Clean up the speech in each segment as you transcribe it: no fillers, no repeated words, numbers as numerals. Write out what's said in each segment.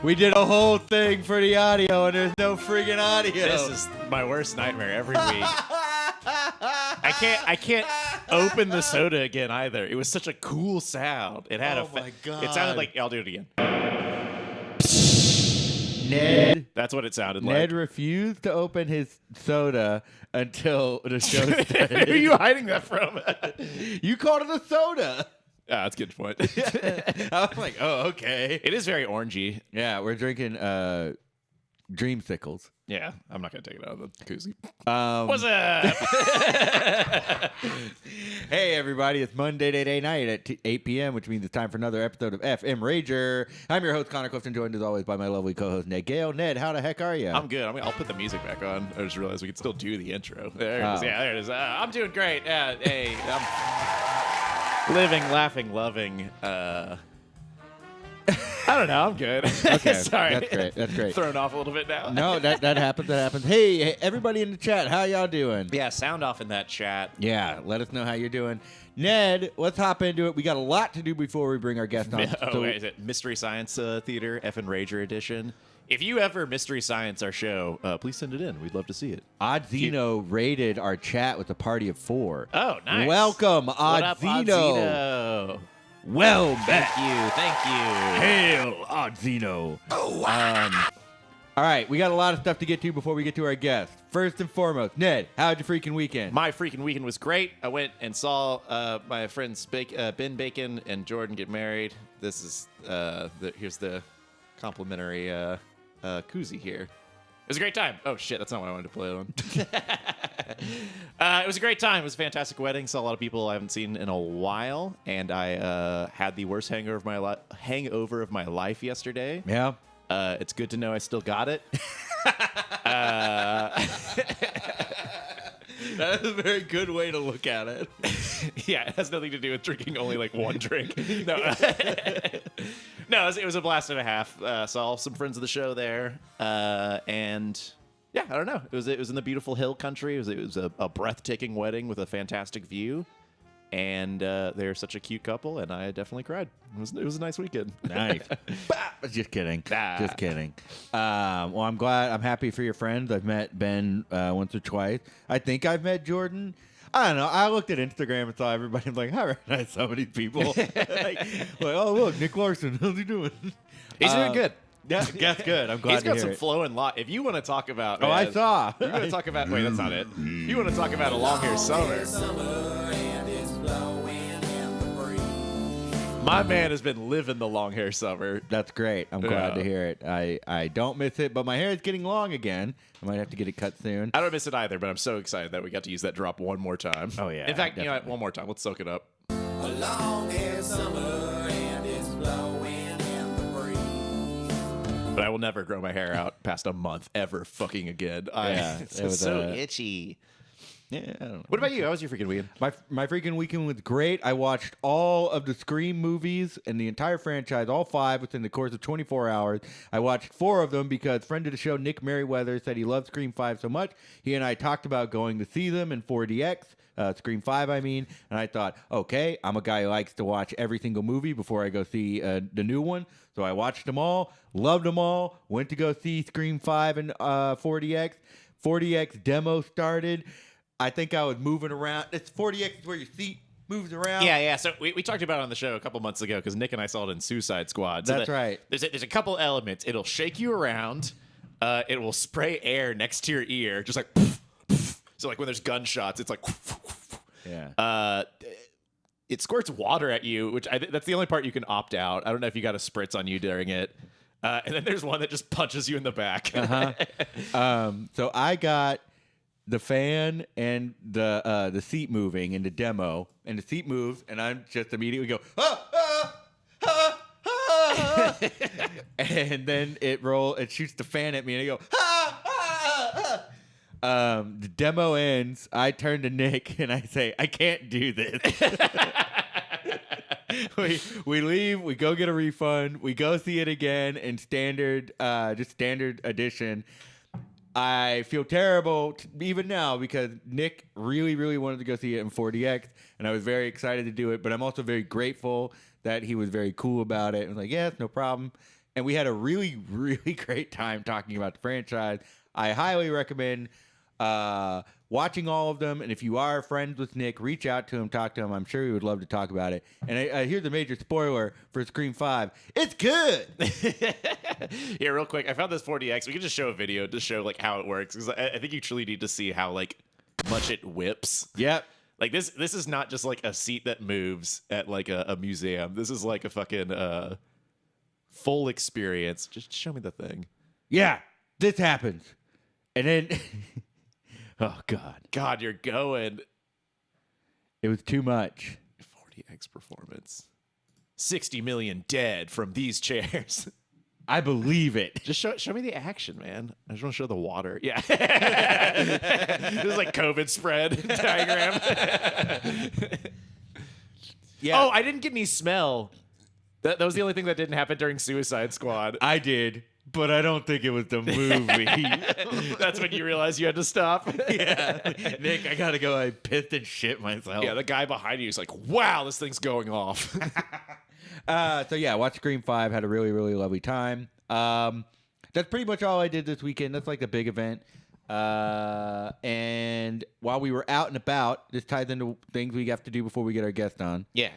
We did a whole thing for the audio, and there's no friggin' audio. This is my worst nightmare every week. I can't open the soda again either. It was such a cool sound. It had my God. It sounded like I'll do it again. Ned. That's what it sounded Ned like. refused to open his soda until the show Who started. are you hiding that from? You called it a soda. That's a good point. I was like, oh, okay. It is very orangey. Yeah, we're drinking Dreamsicles. Yeah, I'm not going to take it out of the koozie. What's up? Hey, everybody. It's Monday night at 8 p.m., which means it's time for another episode of FM Rager. I'm your host, Connor Clifton, joined as always by my lovely co-host, Ned Gale. Ned, how the heck are you? I'm good. I'll put the music back on. I just realized we could still do the intro. There it is. Yeah, there it is. I'm doing great. Hey, I'm living, laughing, loving. I don't know. I'm good. Okay. Sorry. That's great. Thrown off a little bit now. No, that happens. Hey, everybody in the chat, how y'all doing? Yeah, sound off in that chat. Yeah, let us know how you're doing. Ned, let's hop into it. We got a lot to do before we bring our guest on. Wait, is it Mystery Science Theater, Effin Rager edition? If you ever Mystery Science our show, please send it in. We'd love to see it. Odzino raided our chat with a party of 4. Oh, nice. Welcome, What up, Odzino. Odzino? Well met. Thank you. Hail, Odzino. Oh, wow. All right, we got a lot of stuff to get to before we get to our guest. First and foremost, Ned, how'd your freaking weekend? My freaking weekend was great. I went and saw my friends Ben Bacon and Jordan get married. This is here's the complimentary koozie here. It was a great time. Oh, shit, that's not what I wanted to play it on. It was a great time. It was a fantastic wedding. Saw a lot of people I haven't seen in a while, and I had the worst hangover of my life yesterday. Yeah. It's good to know I still got it. That is a very good way to look at it. Yeah, it has nothing to do with drinking only like one drink. No, no, it was a blast and a half. Saw some friends of the show there, and yeah, I don't know. It was in the beautiful hill country. It was a breathtaking wedding with a fantastic view, and they're such a cute couple, and I definitely cried. It was a nice weekend. Nice. Just kidding. Ah. Just kidding. Well, I'm happy for your friends. I've met Ben once or twice. I think I've met Jordan. I don't know. I looked at Instagram and saw everybody. I'm like, I recognize some of these people. like, oh, look, Nick Larson. How's he doing? He's doing good. Yeah, that's good. I'm glad He's to got hear some it. flow and lot. If you want to talk about, Oh, I saw. You want to talk about? Wait, that's not it. If you want to talk about a long hair summer. My man has been living the long hair summer. That's great. I'm glad to hear it. I don't miss it, but my hair is getting long again. I might have to get it cut soon. I don't miss it either, but I'm so excited that we got to use that drop one more time. Oh, yeah, In fact, definitely. you know what? One more time. Let's soak it up. A long hair summer and it's blowing in the breeze. But I will never grow my hair out past a month ever fucking again. Yeah, It's it was, so itchy. Yeah, I don't know. What about you? How was your freaking weekend? My freaking weekend was great. I watched all of the Scream movies and the entire franchise, all 5, within the course of 24 hours. I watched 4 of them because friend of the show, Nick Merriweather, said he loved Scream 5 so much. He and I talked about going to see them in 4DX, Scream 5, I mean. And I thought, okay, I'm a guy who likes to watch every single movie before I go see the new one. So I watched them all, loved them all, went to go see Scream 5 and 4DX. 4DX demo started. I think I was moving around. It's 40X is where your seat moves around. Yeah. So we talked about it on the show a couple months ago because Nick and I saw it in Suicide Squad. So That's right. There's a couple elements. It'll shake you around. It will spray air next to your ear, just like. Poof, poof. So like when there's gunshots, it's like. Yeah. It squirts water at you, which that's the only part you can opt out. I don't know if you got a spritz on you during it. And then there's one that just punches you in the back. So I got the fan and the seat moving in the demo, and the seat moves, and I'm just immediately go, and then it shoots the fan at me, and I go, the demo ends. I turn to Nick and I say, I can't do this. we leave, we go get a refund, we go see it again in standard edition. I feel terrible even now because Nick really, really wanted to go see it in 4DX, and I was very excited to do it, but I'm also very grateful that he was very cool about it and was like, yeah, it's no problem. and we had a really, really great time talking about the franchise. I highly recommend watching all of them. And if you are friends with Nick, reach out to him, talk to him. I'm sure he would love to talk about it. And here's a major spoiler for Scream 5. It's good. Here, real quick, I found this 4DX. We can just show a video to show like how it works, because I think you truly need to see how like much it whips. Yep. Like this is not just like a seat that moves at like a museum. This is like a fucking full experience. Just show me the thing. Yeah, this happens. And then, oh, God, you're going. It was too much. 4DX performance. 60 million dead from these chairs. I believe it. Just show me the action, man. I just want to show the water. Yeah. This is like COVID spread diagram. Yeah. Oh, I didn't get any smell. That was the only thing that didn't happen during Suicide Squad. I did, but I don't think it was the movie. That's when you realized you had to stop. Yeah. Nick, I got to go. I pissed and shit myself. Yeah, the guy behind you is like, wow, this thing's going off. So yeah, watched Scream 5. Had a really, really lovely time. That's pretty much all I did this weekend. That's like the big event. And while we were out and about, this ties into things we have to do before we get our guest on. Yeah.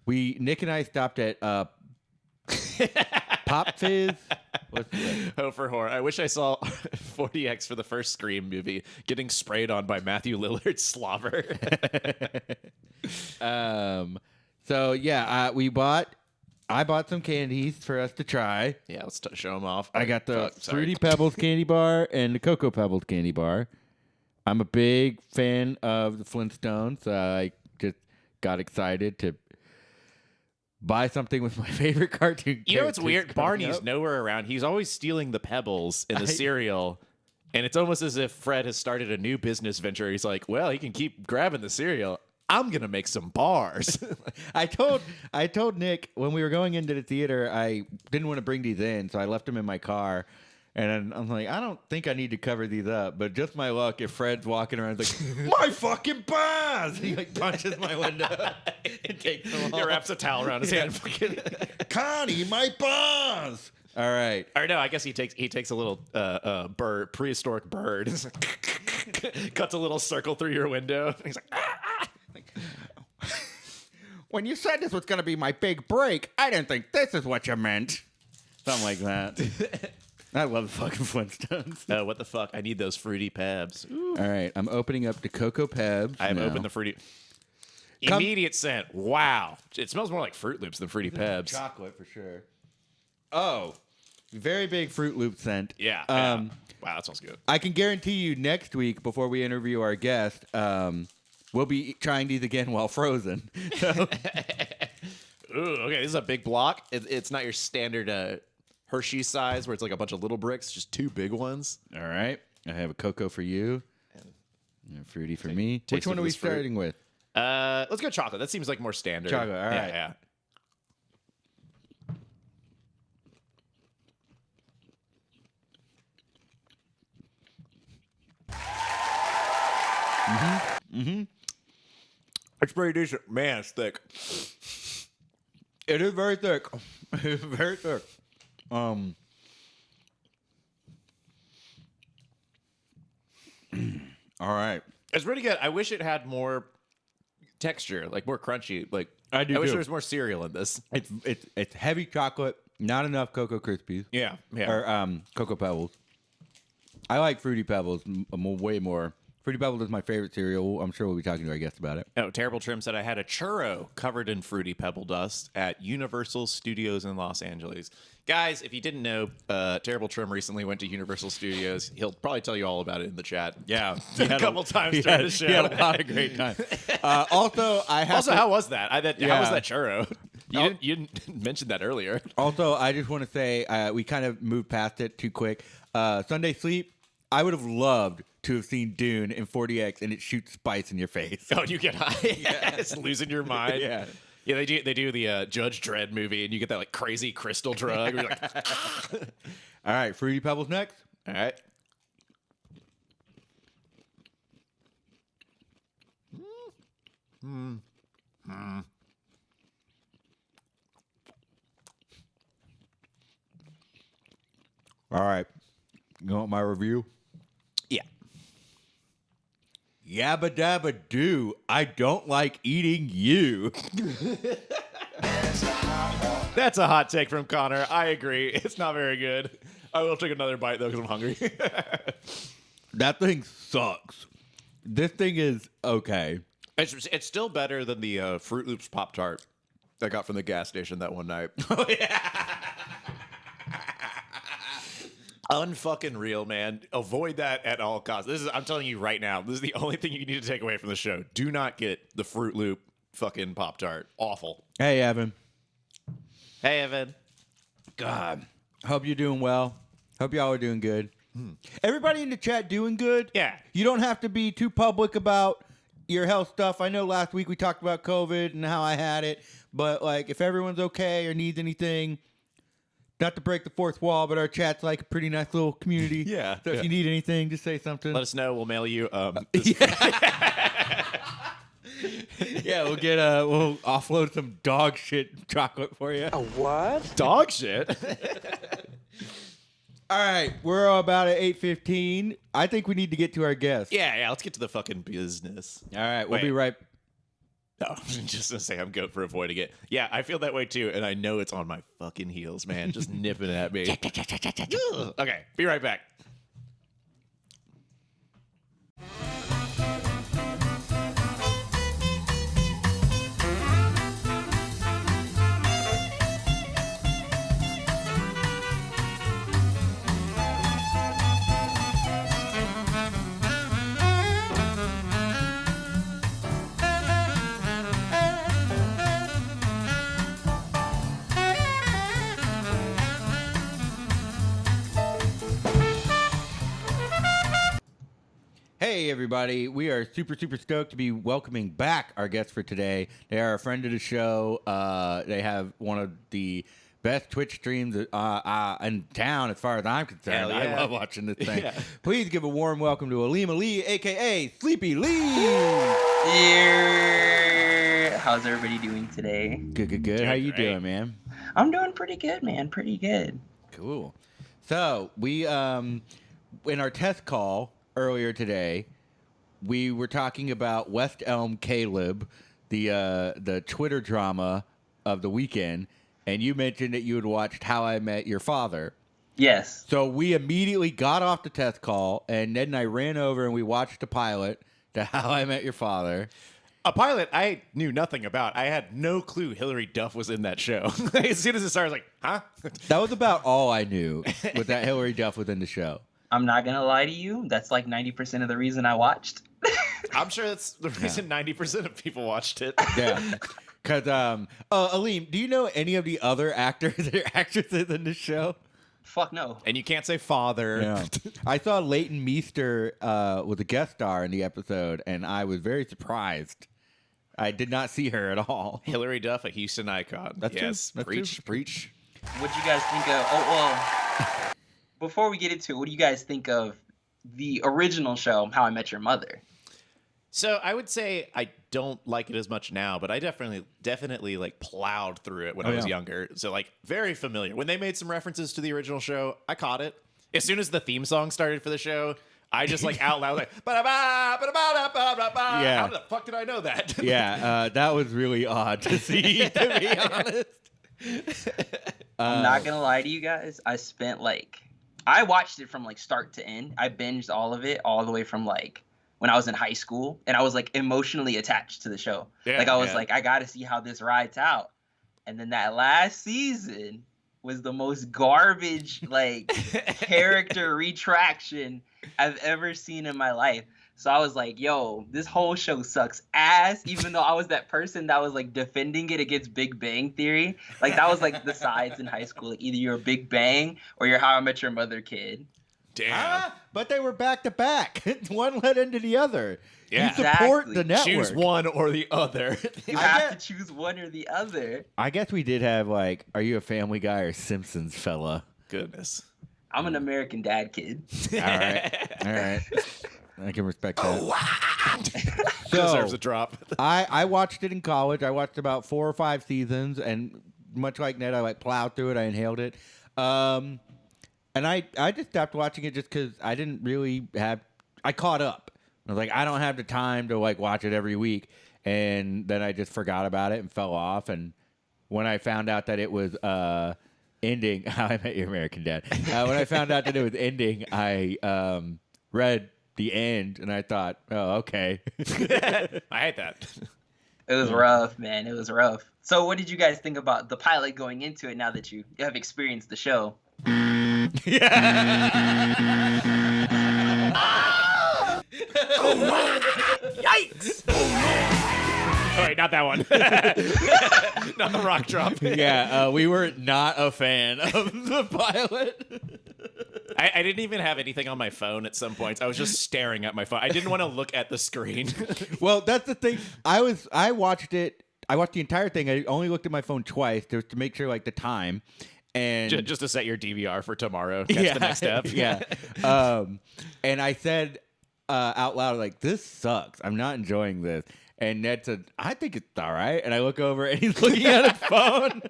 Nick and I stopped at Pop Fizz. What's that? Oh, for horror. I wish I saw 4DX for the first Scream movie getting sprayed on by Matthew Lillard's slobber. So yeah, I bought some candies for us to try. Yeah, let's show them off. I got the Fuck, sorry. Fruity Pebbles candy bar and the Cocoa Pebbles candy bar. I'm a big fan of the Flintstones. So I just got excited to buy something with my favorite cartoon. You know what's characters weird? coming Barney's up. nowhere around. He's always stealing the pebbles in the cereal. And it's almost as if Fred has started a new business venture. He's like, well, he can keep grabbing the cereal. I'm going to make some bars. I told Nick when we were going into the theater, I didn't want to bring these in, so I left them in my car. And I'm like, I don't think I need to cover these up. But just my luck, if Fred's walking around, he's like, my fucking bars! He like punches my window and takes them He off. wraps a towel around his head. Connie, my bars! All right. Or no, I guess he takes a little prehistoric bird, cuts a little circle through your window. He's like, ah. When you said this was going to be my big break, I didn't think this is what you meant. Something like that. I love the fucking Flintstones. Oh, what the fuck? I need those fruity pebs. Ooh. All right, I'm opening up the Cocoa Pebs. I have now. opened the fruity. Immediate scent. Wow. It smells more like Fruit Loops than Fruity Pebs. Chocolate for sure. Oh, very big Fruit Loop scent. Yeah. Wow, that smells good. I can guarantee you next week before we interview our guest, we'll be trying these again while frozen. So. Ooh, okay, this is a big block. It's not your standard Hershey size where it's like a bunch of little bricks, just two big ones. All right, I have a cocoa for you, and a fruity for me. taste Which one of are we this fruit. starting with? Let's go chocolate. That seems like more standard. Chocolate, all right. Yeah. It's pretty decent. Man, it's thick. It is very thick. It's very thick. All right. It's pretty good. I wish it had more texture, like more crunchy. Like I do wish too. there was more cereal in this. It's heavy chocolate, not enough Cocoa Krispies. Yeah. Or Cocoa Pebbles. I like Fruity Pebbles way more. Fruity Pebbles is my favorite cereal. I'm sure we'll be talking to our guest about it. Oh, Terrible Trim said I had a churro covered in fruity pebble dust at Universal Studios in Los Angeles. Guys, if you didn't know, Terrible Trim recently went to Universal Studios. He'll probably tell you all about it in the chat. Yeah, a couple times during the show. He had a lot of great time. Also, how was that? How was Yeah. that churro? You didn't mention that earlier. Also, I just want to say we kind of moved past it too quick. Sunday Sleep, I would have loved to have seen Dune in 40X and it shoots spice in your face. Oh, and you get high. It's losing your mind. Yeah. Yeah, they do the Judge Dredd movie, and you get that like crazy crystal drug. Where you're like, All right, Fruity Pebbles next. all right. All right. You want my review? Yeah. Yabba dabba do. I don't like eating you. That's a hot take from Connor. I agree. It's not very good. I will take another bite, though, because I'm hungry. That thing sucks. This thing is okay. It's still better than the Fruit Loops Pop-Tart I got from the gas station that one night. Oh, yeah. Unfucking real, man. Avoid that at all costs. I'm telling you right now, this is the only thing you need to take away from the show. Do not get the Fruit Loop fucking Pop-Tart. Awful. Hey, Evan. Hey, Evan. God. Hope you're doing well. Hope y'all are doing good. Everybody in the chat doing good? Yeah. You don't have to be too public about your health stuff. I know last week we talked about COVID and how I had it, but like if everyone's okay or needs anything, not to break the fourth wall, but our chat's like a pretty nice little community. Yeah, So if yeah. you need anything, just say something. Let us know. We'll mail you. Yeah, we'll offload some dog shit chocolate for you. Dog shit. All right, we're about at 8:15. I think we need to get to our guest. Yeah. Let's get to the fucking business. All right, we'll Wait. be right. No, just to say I'm goat for avoiding it. Yeah, I feel that way too, and I know it's on my fucking heels, man. Just nipping at me. Ugh. Okay, be right back. Hey, everybody. We are super stoked to be welcoming back our guests for today. They are a friend of the show. They have one of the best Twitch streams in town as far as I'm concerned. Hell yeah. I love watching this thing. Yeah. Please give a warm welcome to Alim AKA SleepyLeems. Yeah. How's everybody doing today? Good. Doing How you great. doing, man? I'm doing pretty good, man. Pretty good. Cool. So we in our test call earlier today, we were talking about West Elm Caleb, the Twitter drama of the weekend, and you mentioned that you had watched How I Met Your Father. Yes. So we immediately got off the test call, and Ned and I ran over and we watched the pilot to How I Met Your Father. A pilot I knew nothing about. I had no clue Hillary Duff was in that show. As soon as it started, I was like, huh? That was about all I knew, was that Hillary Duff was in the show. I'm not gonna lie to you. That's like 90% of the reason I watched. I'm sure that's the reason 90% of people watched it. Yeah. Because, Alim, do you know any of the other actors or actresses in the show? Fuck no. And you can't say father. Yeah. I saw Leighton Meester was a guest star in the episode, and I was very surprised. I did not see her at all. Hillary Duff, a Houston icon. That's true. yes. That's Preach, true. preach. What'd you guys think of? Oh well. Before we get into it, what do you guys think of the original show, How I Met Your Mother? So I would say I don't like it as much now, but I definitely like plowed through it when I was younger. So like very familiar. When they made some references to the original show, I caught it. As soon as the theme song started for the show, I just like out loud like ba-da-ba, ba-da-ba, ba-da-ba. Yeah. How the fuck did I know that? Yeah, that was really odd to see, to be honest. I'm not gonna lie to you guys. I watched it from like start to end. I binged all of it all the way from like when I was in high school, and I was like emotionally attached to the show. Yeah, like I was yeah. like, I got to see how this rides out. And then that last season was the most garbage like character retraction I've ever seen in my life. So I was like, yo, this whole show sucks ass, even though I was that person that was like defending it against Big Bang Theory. Like that was like the sides in high school. Like, either you're a Big Bang or you're How I Met Your Mother kid. Damn. But they were back to back. One led into the other. Yeah. You support Exactly. the network. Choose one or the other. You I have get- to choose one or the other. I guess we did have like, are you a Family Guy or Simpsons fella? Goodness. I'm an American Dad kid. All right. I can respect that. Deserves a drop. I watched it in college. I watched about 4 or 5 seasons, and much like Ned, I like plowed through it. I inhaled it. And And I just stopped watching it just because I didn't really have. I caught up. I was like, I don't have the time to like watch it every week, and then I just forgot about it and fell off. And when I found out that it was ending, How I Met Your American Dad. When I found out that it was ending, I read the end, and I thought, oh, okay. I hate that. It was rough, man. It was rough. So what did you guys think about the pilot going into it now that you have experienced the show? Yikes! Oh, wait, not that one. Not the rock drop. Yeah, we were not a fan of the pilot. I didn't even have anything on my phone at some points. I was just staring at my phone. I didn't want to look at the screen. Well, that's the thing. I watched it. I watched the entire thing. I only looked at my phone twice just to make sure, like, the time. And just to set your DVR for tomorrow. Catch the next step. Yeah. And I said out loud, like, this sucks. I'm not enjoying this. And Ned said, I think it's all right. And I look over and he's looking at his phone.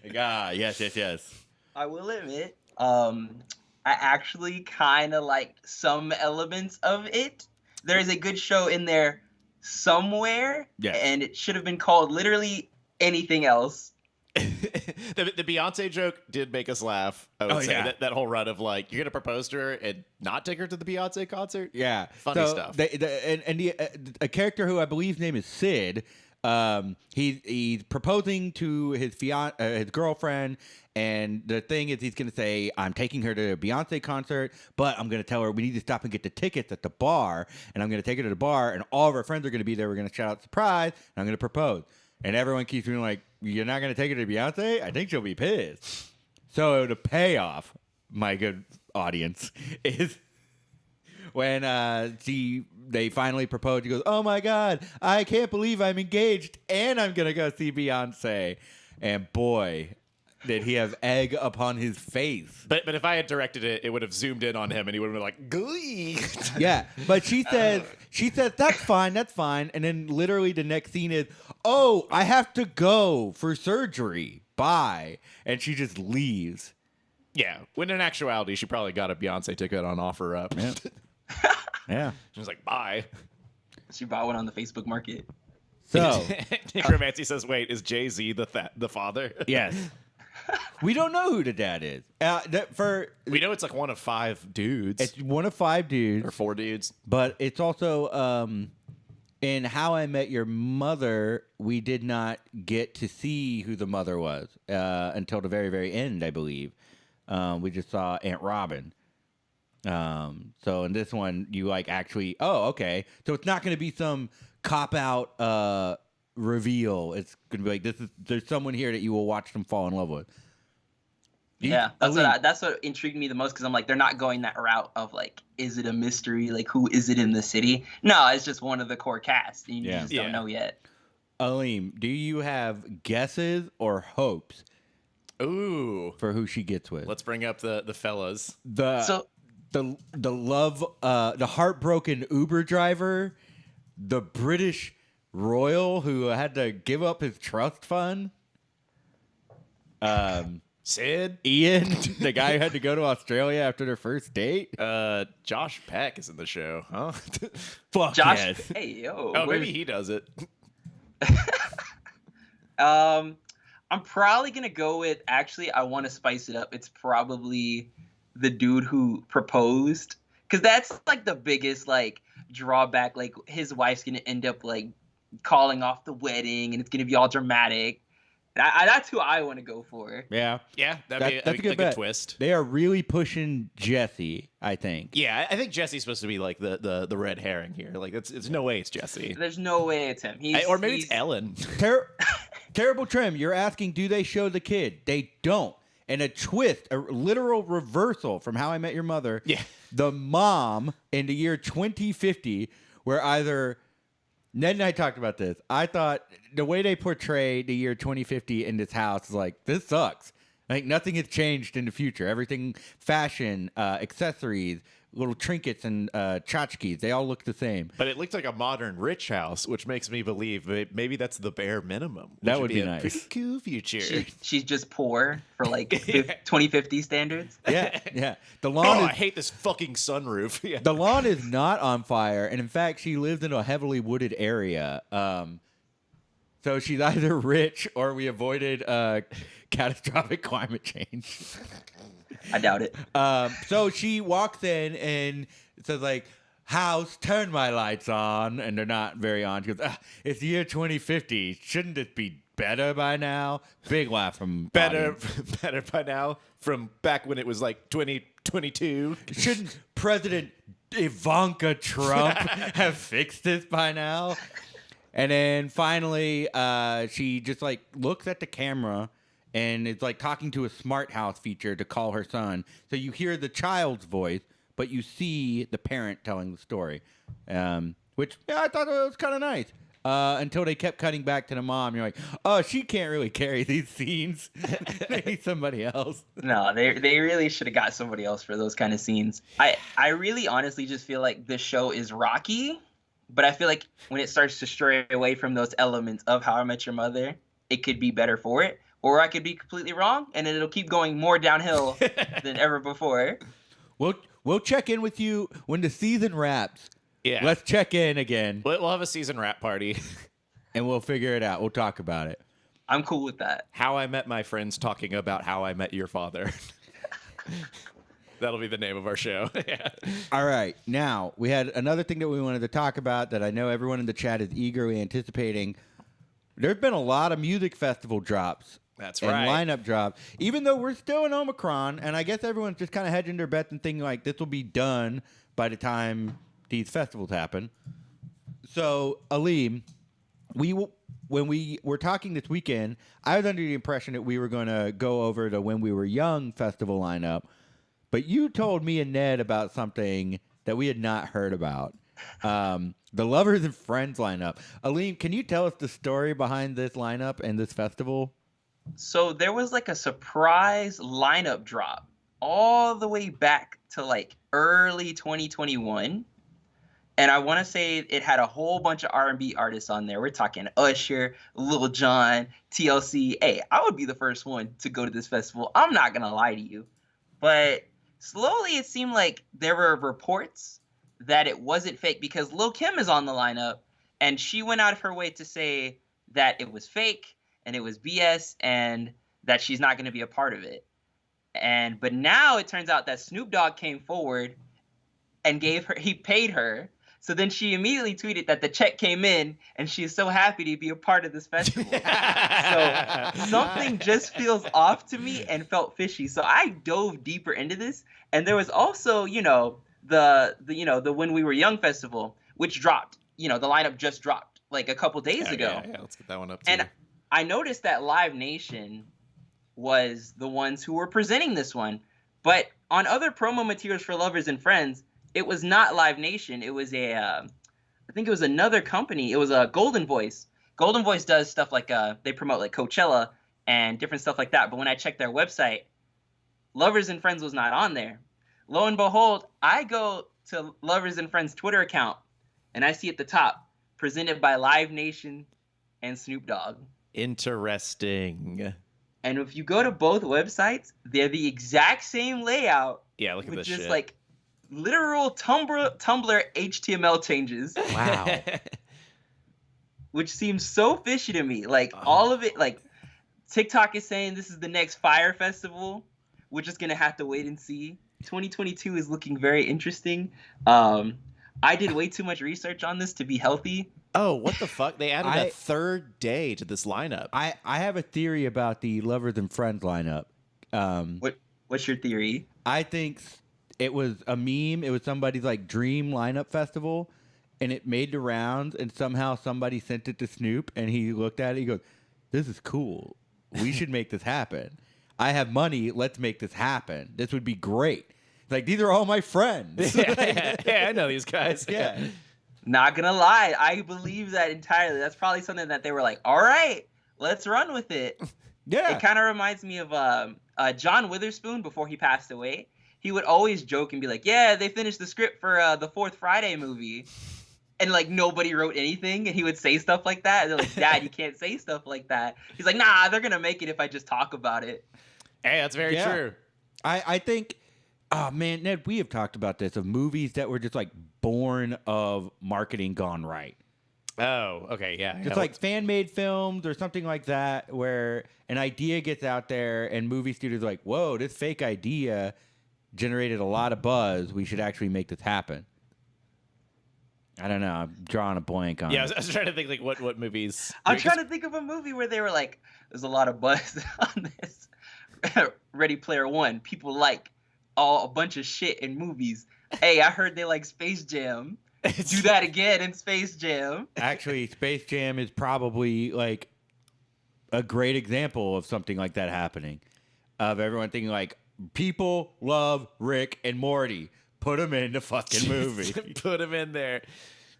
Like, yes. I will admit, I actually kind of liked some elements of it. There is a good show in there somewhere, and it should have been called literally anything else. The Beyonce joke did make us laugh. I would say that whole run of like, you're gonna propose to her and not take her to the Beyonce concert. Yeah, funny stuff. A character who I believe's name is Sid. He's proposing to his his girlfriend, and the thing is, he's gonna say, "I'm taking her to a Beyonce concert, but I'm gonna tell her we need to stop and get the tickets at the bar, and I'm gonna take her to the bar, and all of our friends are gonna be there. We're gonna shout out surprise, and I'm gonna propose." And everyone keeps being like, "You're not gonna take her to Beyonce? I think she'll be pissed." So the payoff, my good audience, is when they finally propose. He goes, "Oh my God, I can't believe I'm engaged and I'm gonna go see Beyonce." And boy, did he have egg upon his face. But if I had directed it, it would have zoomed in on him and he would have been like, "Glee." Yeah, but she says, that's fine. And then literally the next scene is, "Oh, I have to go for surgery. Bye." And she just leaves. Yeah, when in actuality, she probably got a Beyonce ticket on OfferUp. Yeah. Yeah. She was like, "Bye." She bought one on the Facebook Market. So, Necromancy says, "Wait, is Jay-Z the father?" yes. We don't know who the dad is. We know it's like one of 5 dudes. It's one of 5 dudes. Or 4 dudes. But it's also in How I Met Your Mother, we did not get to see who the mother was until the very, very end, I believe. We just saw Aunt Robin. So in this one, you like actually, okay. So it's not going to be some cop-out reveal. It's going to be like, there's someone here that you will watch them fall in love with. Yeah, that's what intrigued me the most, because I'm like, they're not going that route of like, is it a mystery? Like, who is it in the city? No, it's just one of the core cast. You just don't know yet. Alim, do you have guesses or hopes? Ooh, for who she gets with? Let's bring up the fellas. The love, the heartbroken Uber driver, the British royal who had to give up his trust fund. Sid? Ian, the guy who had to go to Australia after their first date. Josh Peck is in the show, huh? Fuck Josh, yes. hey, yo. Oh, maybe he does it. I'm probably going to go with, actually, I want to spice it up. It's probably the dude who proposed. Because that's, like, the biggest, like, drawback. Like, his wife's going to end up, like, calling off the wedding, and it's going to be all dramatic. That's who I want to go for. Yeah. Yeah, that'd be a good twist. They are really pushing Jesse, I think. Yeah, I think Jesse's supposed to be like the red herring here. Like, it's no way it's Jesse. There's no way it's him. Or maybe it's Ellen. Terrible Trim, you're asking, do they show the kid? They don't. And a twist, a literal reversal from How I Met Your Mother. Yeah. The mom in the year 2050, where either... Ned and I talked about this. I thought the way they portray the year 2050 in this house is like, this sucks. Like, nothing has changed in the future. Everything, fashion, accessories, little trinkets and tchotchkes. They all look the same. But it looked like a modern rich house, which makes me believe that maybe that's the bare minimum. Which That would be a nice. Pretty cool future. She's just poor for like 2050 standards. Yeah. The Oh, lawn I is hate this fucking sunroof. Yeah. the lawn is not on fire, and in fact, she lives in a heavily wooded area. So she's either rich or we avoided catastrophic climate change. I doubt it. So she walks in and says like, "House, turn my lights on," and they're not very on. She goes, "It's the year 2050. Shouldn't it be better by now?" Big laugh from Better, audience. better by now from back when it was like 2022. Shouldn't President Ivanka Trump have fixed this by now? And then finally, she just like looks at the camera and is like talking to a smart house feature to call her son. So you hear the child's voice, but you see the parent telling the story, which I thought was kind of nice. Until they kept cutting back to the mom. You're like, oh, she can't really carry these scenes. They need somebody else. No, they really should have got somebody else for those kind of scenes. I really honestly just feel like this show is rocky, but I feel like when it starts to stray away from those elements of How I Met Your Mother, it could be better for it. Or I could be completely wrong, and it'll keep going more downhill than ever before. We'll check in with you when the season wraps. Yeah. Let's check in again, We'll have a season wrap party. and we'll figure it out. We'll talk about it. I'm cool with that. How I Met My Friends talking about how I met your father. That'll be the name of our show. Yeah. All right. Now, we had another thing that we wanted to talk about that I know everyone in the chat is eagerly anticipating. There's been a lot of music festival drops. That's and right. lineup drops. Even though we're still in Omicron, and I guess everyone's just kind of hedging their bets and thinking like this will be done by the time these festivals happen. So, Alim, when we were talking this weekend, I was under the impression that we were going to go over the When We Were Young festival lineup, but you told me and Ned about something that we had not heard about. The Lovers and Friends lineup. Alim, can you tell us the story behind this lineup and this festival? So there was like a surprise lineup drop all the way back to like early 2021. And I want to say it had a whole bunch of R&B artists on there. We're talking Usher, Lil Jon, TLC. Hey, I would be the first one to go to this festival. I'm not going to lie to you. But slowly it seemed like there were reports that it wasn't fake because Lil Kim is on the lineup. And she went out of her way to say that it was fake and it was BS and that she's not going to be a part of it. But now it turns out that Snoop Dogg came forward and he paid her. So then she immediately tweeted that the check came in and she is so happy to be a part of this festival. So something just feels off to me and felt fishy. So I dove deeper into this. And there was also, the When We Were Young festival, which dropped, the lineup just dropped like a couple days ago. Yeah, let's get that one up too. And I noticed that Live Nation was the ones who were presenting this one. But on other promo materials for Lovers and Friends, it was not Live Nation. It was I think it was another company. It was a Golden Voice. Golden Voice does stuff like they promote like Coachella and different stuff like that. But when I checked their website, Lovers and Friends was not on there. Lo and behold, I go to Lovers and Friends Twitter account and I see at the top, presented by Live Nation and Snoop Dogg. Interesting. And if you go to both websites, they're the exact same layout. Yeah, look at with this just shit. like literal Tumblr HTML changes, Wow. which seems so fishy to me. Like all of it, like TikTok is saying this is the next Fire Festival. We're just gonna have to wait and see. 2022 is looking very interesting. I did way too much research on this to be healthy. Oh, what the fuck? They added I- a third day to this lineup. I have a theory about the Lovers and Friends lineup. What's your theory? I think it was a meme. It was somebody's like dream lineup festival, and it made the rounds. And somehow somebody sent it to Snoop, and he looked at it. He goes, "This is cool. We should make this happen. I have money. Let's make this happen. This would be great. Like these are all my friends." yeah, I know these guys. Yeah. Not gonna lie, I believe that entirely. That's probably something that they were like, all right, let's run with it. Yeah. It kind of reminds me of John Witherspoon before he passed away. he would always joke and be like, "Yeah, they finished the script for the Fourth Friday movie," and like nobody wrote anything, and he would say stuff like that. And they're like, "Dad, you can't say stuff like that." He's like, "Nah, they're gonna make it if I just talk about it." Hey, that's very true. I think, oh man, Ned, we have talked about this, of movies that were just like born of marketing gone right. Oh, okay, yeah. It's like fan-made films or something like that, where an idea gets out there and movie studios are like, whoa, this fake idea generated a lot of buzz. We should actually make this happen. I don't know. I'm drawing a blank on Yeah, I it. was trying to think like what movies. I'm trying to think of a movie where they were like, "There's a lot of buzz on this." Ready Player One. People like a bunch of shit in movies. Hey, I heard they like Space Jam. Do that again in Space Jam. Actually, Space Jam is probably like a great example of something like that happening. Of everyone thinking like, people love Rick and Morty. Put them in the fucking movie. Put them in there.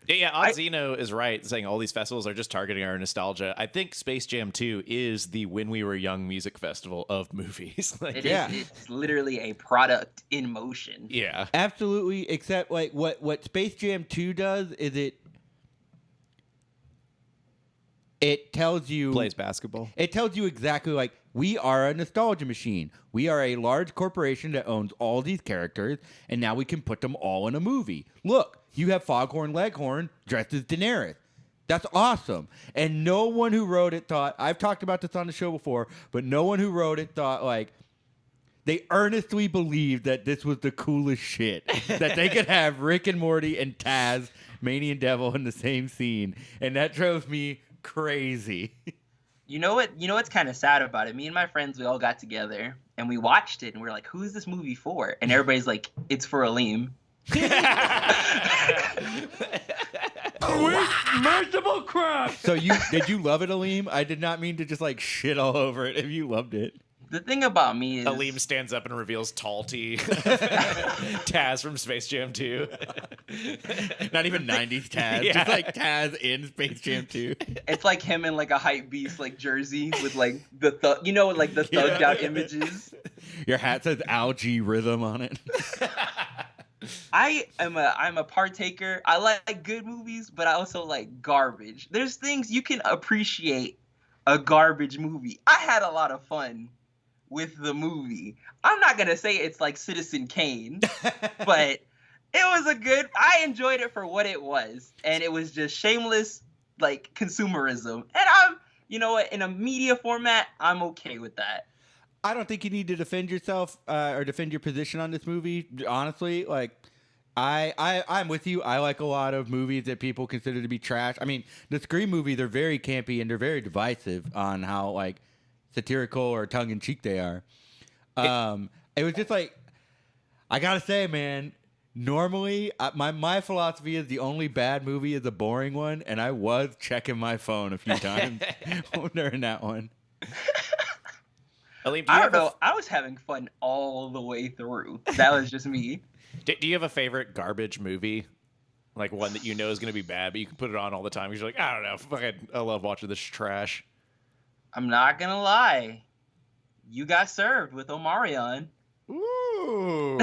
Yeah, Odzino is right, saying all these festivals are just targeting our nostalgia. I think Space Jam 2 is the When We Were Young music festival of movies. Like, It's literally a product in motion. yeah. Absolutely, except like what Space Jam 2 does is it tells you Plays basketball. It tells you exactly like, we are a nostalgia machine. We are a large corporation that owns all these characters, and now we can put them all in a movie. Look, you have Foghorn Leghorn dressed as Daenerys. That's awesome. And no one who wrote it thought, I've talked about this on the show before, but no one who wrote it thought like, they earnestly believed that this was the coolest shit. That they could have Rick and Morty and Taz, Manian Devil in the same scene. And that drove me crazy. You know what's kind of sad about it? Me and my friends, we all got together and we watched it and we are like, "Who is this movie for?" And everybody's like, "It's for Alim." Merciful crap. So did you love it, Alim? I did not mean to just like shit all over it if you loved it. The thing about me is Alim stands up and reveals Tall T. Taz from Space Jam 2. Not even 90s Taz. Yeah. Just like Taz in Space Jam 2. it's like him in like a hype beast like jersey with like the like the thugged out images. Your hat says algae rhythm on it. I'm a partaker. I like good movies, but I also like garbage. There's things you can appreciate a garbage movie. I had a lot of fun with the movie. I'm not gonna say it's like Citizen Kane, but it was I enjoyed it for what it was, and it was just shameless like consumerism. And you know what, in a media format, I'm okay with that. I don't think you need to defend yourself or defend your position on this movie. Honestly, like I'm with you. I like a lot of movies that people consider to be trash. I mean, the Scream movies are very campy and they're very divisive on how like satirical or tongue-in-cheek they are. It was just like, I gotta say, man, normally my philosophy is the only bad movie is a boring one, and I was checking my phone a few times during that one. Alim, I don't know. I was having fun all the way through. That was just me. Do you have a favorite garbage movie? Like one that you know is going to be bad, but you can put it on all the time because you're like, I don't know, fucking, I love watching this trash. I'm not gonna lie. You Got Served with Omarion. Ooh.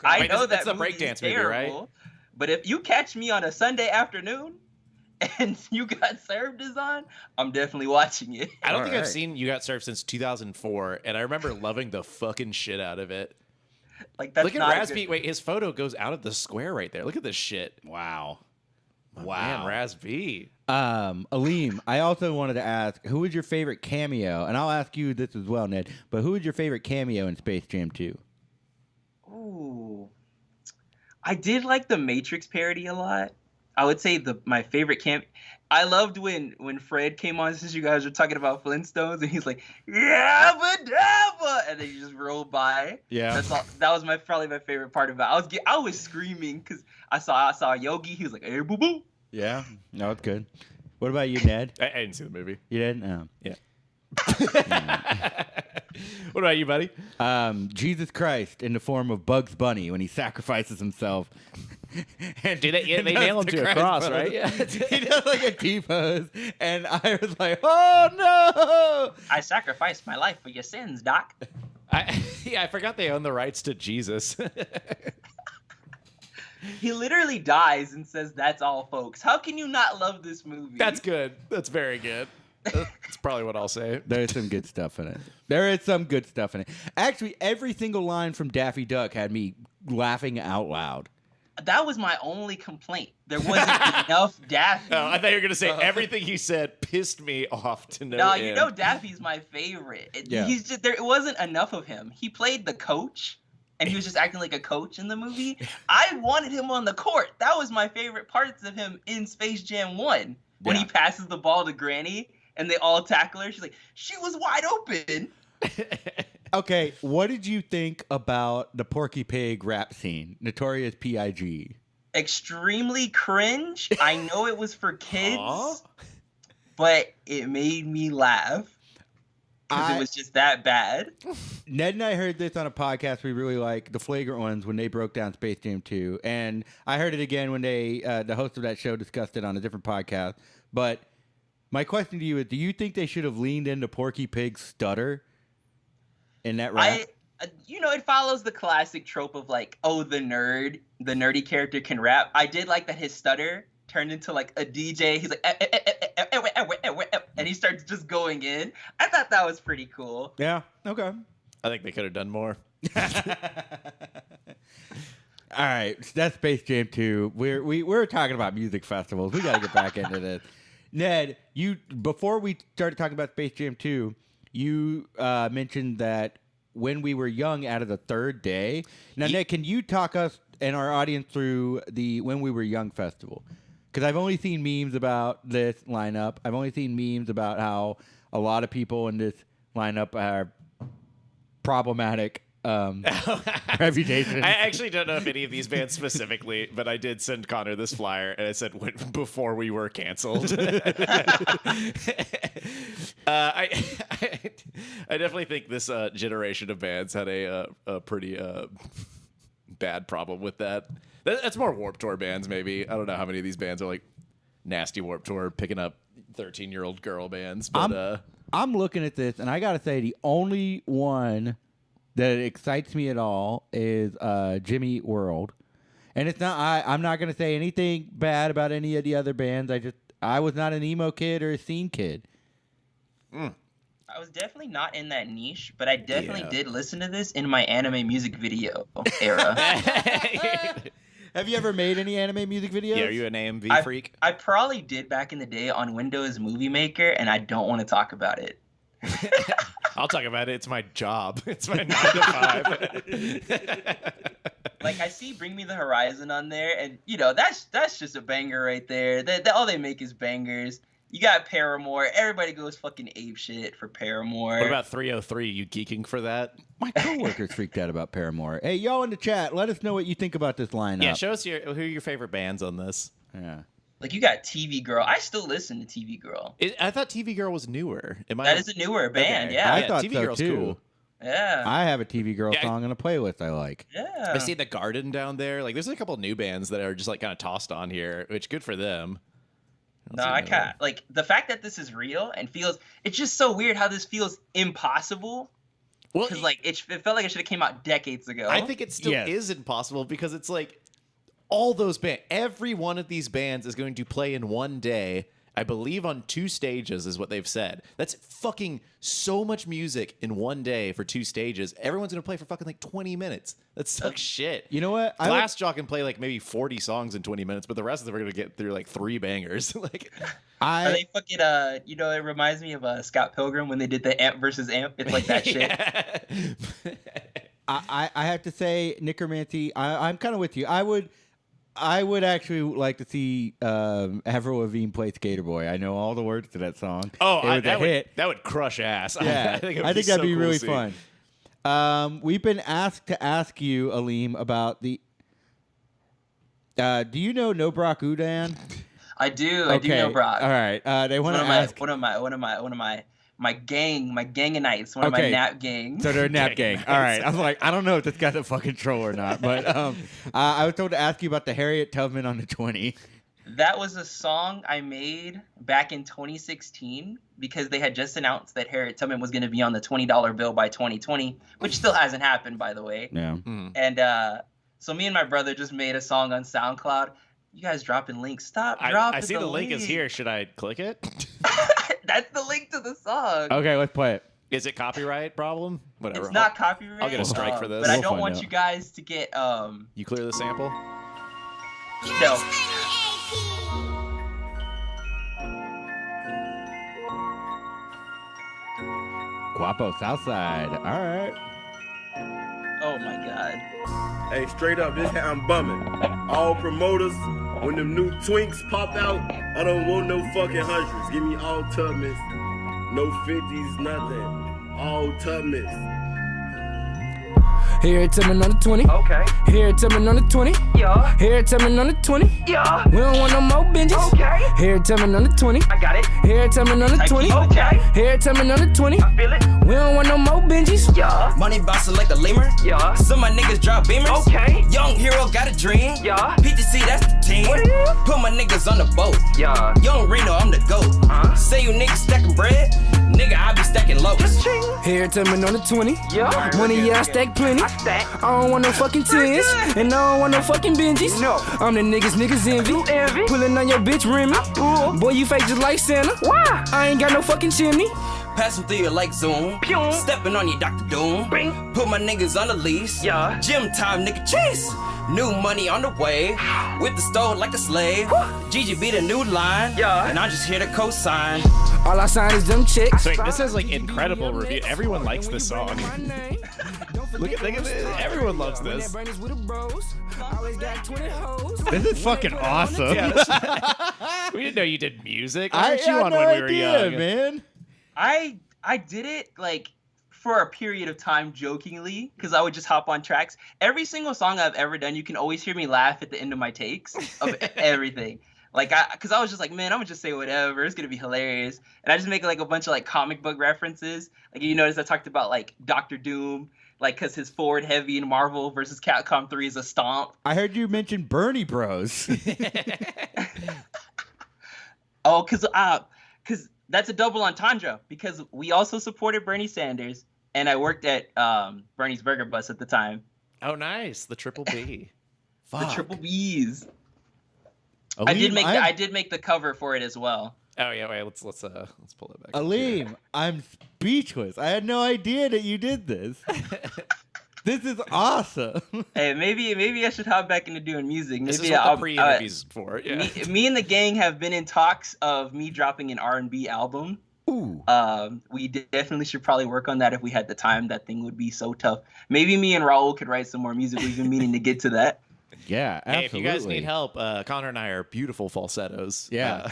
I know that's the movie is breakdance movie, right? terrible, but if you catch me on a Sunday afternoon and You Got Served is on, I'm definitely watching it. I don't All think I've right. seen You Got Served since 2004, and I remember loving the fucking shit out of it. Like that's Look at not a Razby. Wait, his photo goes out of the square right there. Look at this shit. Wow. Man, Razby. Alim, I also wanted to ask, who was your favorite cameo? And I'll ask you this as well, Ned, but who was your favorite cameo in Space Jam 2? Ooh, I did like the Matrix parody a lot. I would say my favorite I loved when Fred came on since you guys were talking about Flintstones and he's like, "Yabba dabba," and then you just roll by. Yeah. That's all. That was probably my favorite part about it. I was screaming because I saw Yogi. He was like, "Hey, boo boo." Yeah. No, it's good. What about you, Ned? I didn't see the movie. You didn't? No. Yeah. What about you, buddy? Jesus Christ in the form of Bugs Bunny when he sacrifices himself. And Dude, they and nail him does to the a Christ cross, pose. right? Yeah. He does like a T-pose. And I was like, oh, no. I sacrificed my life for your sins, Doc. I forgot they own the rights to Jesus. He literally dies and says, "That's all, folks." How can you not love this movie? That's good. That's very good. That's probably what I'll say. There's some good stuff in it. There is some good stuff in it. Actually, every single line from Daffy Duck had me laughing out loud. That was my only complaint. There wasn't enough Daffy. Oh, I thought you were going to say everything he said pissed me off to no No, end. you know Daffy's my favorite. Yeah. He's just there. It wasn't enough of him. He played the coach, and he was just acting like a coach in the movie. I wanted him on the court. That was my favorite parts of him in Space Jam 1. When he passes the ball to Granny, and they all tackle her. She's like, she was wide open. Okay, what did you think about the Porky Pig rap scene? Notorious P.I.G. Extremely cringe. I know it was for kids, Huh? but it made me laugh. Because it was just that bad. Ned and I heard this on a podcast we really like, The Flagrant Ones, when they broke down Space Jam 2. And I heard it again when they, the host of that show discussed it on a different podcast. But my question to you is, do you think they should have leaned into Porky Pig's stutter in that rap? It follows the classic trope of like, oh, the nerdy character can rap. I did like that his stutter turned into like a DJ. He's like, and he starts just going in. I thought that was pretty cool. Yeah, okay. I think they could have done more. All right, that's Space Jam 2. We're talking about music festivals. We got to get back into this. Ned, before we started talking about Space Jam 2, you mentioned that When We Were Young out of the third day. Now, Ned, can you talk us and our audience through the When We Were Young festival? Because I've only seen memes about this lineup. I've only seen memes about how a lot of people in this lineup are problematic reputation. I actually don't know if any of these bands specifically, but I did send Connor this flyer, and it said before we were canceled. I definitely think this generation of bands had a pretty bad problem with that. That's more Warped Tour bands, maybe. I don't know how many of these bands are like nasty Warped Tour picking up 13-year-old girl bands. But I'm looking at this, and I gotta say, the only one that excites me at all is Jimmy Eat World, and it's not. I'm not gonna say anything bad about any of the other bands. I was not an emo kid or a scene kid. I was definitely not in that niche, but I definitely did listen to this in my anime music video era. Have you ever made any anime music videos? yeah, are you an AMV freak? I probably did back in the day on Windows Movie Maker, and I don't want to talk about it. I'll talk about it. It's my job. It's my 9 to 5. Like, I see Bring Me the Horizon on there, and that's just a banger right there. All they make is bangers. You got Paramore. Everybody goes fucking ape shit for Paramore. What about 303? You geeking for that? My coworkers freaked out about Paramore. Hey, y'all in the chat, let us know what you think about this lineup. Yeah, show us who are your favorite bands on this. Yeah. Like, you got TV Girl. I still listen to TV Girl. I thought TV Girl was newer. That is a newer band, Okay. yeah. I thought TV so Girl's too. cool. Yeah. I have a TV Girl Yeah, song in a playlist I like. Yeah. I see the Garden down there. Like, there's a couple new bands that are just like kind of tossed on here, which good for them. No, I can't. Like, the fact that this is real and it's just so weird how this feels impossible. Well, Because, like, it felt like it should have came out decades ago. I think it still Yes. is impossible because it's like all those bands, every one of these bands is going to play in one day. I believe on 2 stages is what they've said. That's fucking so much music in one day for 2 stages. Everyone's going to play for fucking like 20 minutes. That sucks shit. You know what? Glassjaw can play like maybe 40 songs in 20 minutes, but the rest of them are going to get through like 3 bangers. Like, Are they fucking, it reminds me of Scott Pilgrim when they did the Amp versus Amp. It's like that shit. I have to say, Necromancy, I'm kind of with you. I would actually like to see Avril Lavigne play Skater Boy. I know all the words to that song. oh, it was a hit. That would crush ass. Yeah, I I think so that'd be cool really to see. fun. We've been asked to ask you, Alim, about the. Do you know No Brock Udan? I do. I do know Brock. All right. They want to ask. One of my ganganites. One of my nap gangs. So they're a nap gang. All right. I was like, I don't know if this guy's a fucking troll or not, but I was told to ask you about the Harriet Tubman on the 20. That was a song I made back in 2016 because they had just announced that Harriet Tubman was going to be on the $20 bill by 2020, which still hasn't happened, by the way. Yeah. And so me and my brother just made a song on SoundCloud. You guys dropping links. Stop dropping I see the link is here. Should I click it? That's the link to the song. Okay, let's play it. Is it copyright problem? Whatever. It's not copyright. I'll get a strike for this. But I We'll don't find want out. you guys to get You clear the sample? no. Guapo Southside. All right. Oh my god. Hey, straight up, this how I'm bumming. All promoters, when them new twinks pop out, I don't want no fucking hundreds. Give me all Tubmans. No 50s, nothing. All Tubmans. Harriet Tubman on the 20. Okay. Harriet Tubman on the 20. Yeah. Harriet Tubman on the 20. Yeah. We don't want no more binges. Okay. Harriet Tubman on the 20. I got it. Harriet Tubman on the 20. Okay. Harriet Tubman on the 20. Feel it. We don't want no more binges. Yeah. Money boss select a lemur. Yeah. Some of my niggas drop beamers. Okay. Young hero got a dream. Yeah. PTC, that's the team. What it is? Put my niggas on the boat. Yeah. Young Rhino, I'm the GOAT. Say you niggas stacking bread. Nigga, I be stacking loads. Harriet Tubman on the 20. Yeah. Money, yeah, I stack plenty. Stack. I don't want no fucking tens. And I don't want no fucking benjies. No. I'm the niggas envy. Envy. Pulling on your bitch Remy. Pull. Boy, you fake just like Santa. Why? I ain't got no fucking chimney. Passing through you like Zoom. Pew. Stepping on you, Dr. Doom. Bing. Put my niggas on the leash. Yeah. Gym time, nigga, chase. New money on the way. With the stove like a slave. Gigi be the new line. Yeah. And I just hear the cosign. All I sign is them checks. Wait, this has like incredible review. Everyone likes this song. Look at this. Everyone loves this. This is fucking awesome. We didn't know you did music. I Why weren't you had on no when we were idea, young? man. I did it like for a period of time jokingly because I would just hop on tracks. Every single song I've ever done, you can always hear me laugh at the end of my takes of everything. Like, because I was just like, man, I'm gonna just say whatever. It's gonna be hilarious, and I just make like a bunch of like comic book references. Like, you notice I talked about like Doctor Doom, like because his forward heavy in Marvel versus Capcom 3 is a stomp. I heard you mention Bernie Bros. Oh, because that's a double entendre because we also supported Bernie Sanders, and I worked at Bernie's Burger Bus at the time. Oh, nice. The triple B. The triple B's. Aleem, I did make the cover for it as well. Oh yeah, wait. Let's pull it back. Aleem, I'm speechless. I had no idea that you did this. This is awesome. Hey, maybe I should hop back into doing music. Maybe This is what the pre-interview's for. Yeah. Me and the gang have been in talks of me dropping an R&B album. Ooh. We definitely should probably work on that if we had the time. That thing would be so tough. Maybe me and Raul could write some more music. We've been meaning to get to that. Yeah, absolutely. Hey, if you guys need help, Connor and I are beautiful falsettos. Yeah.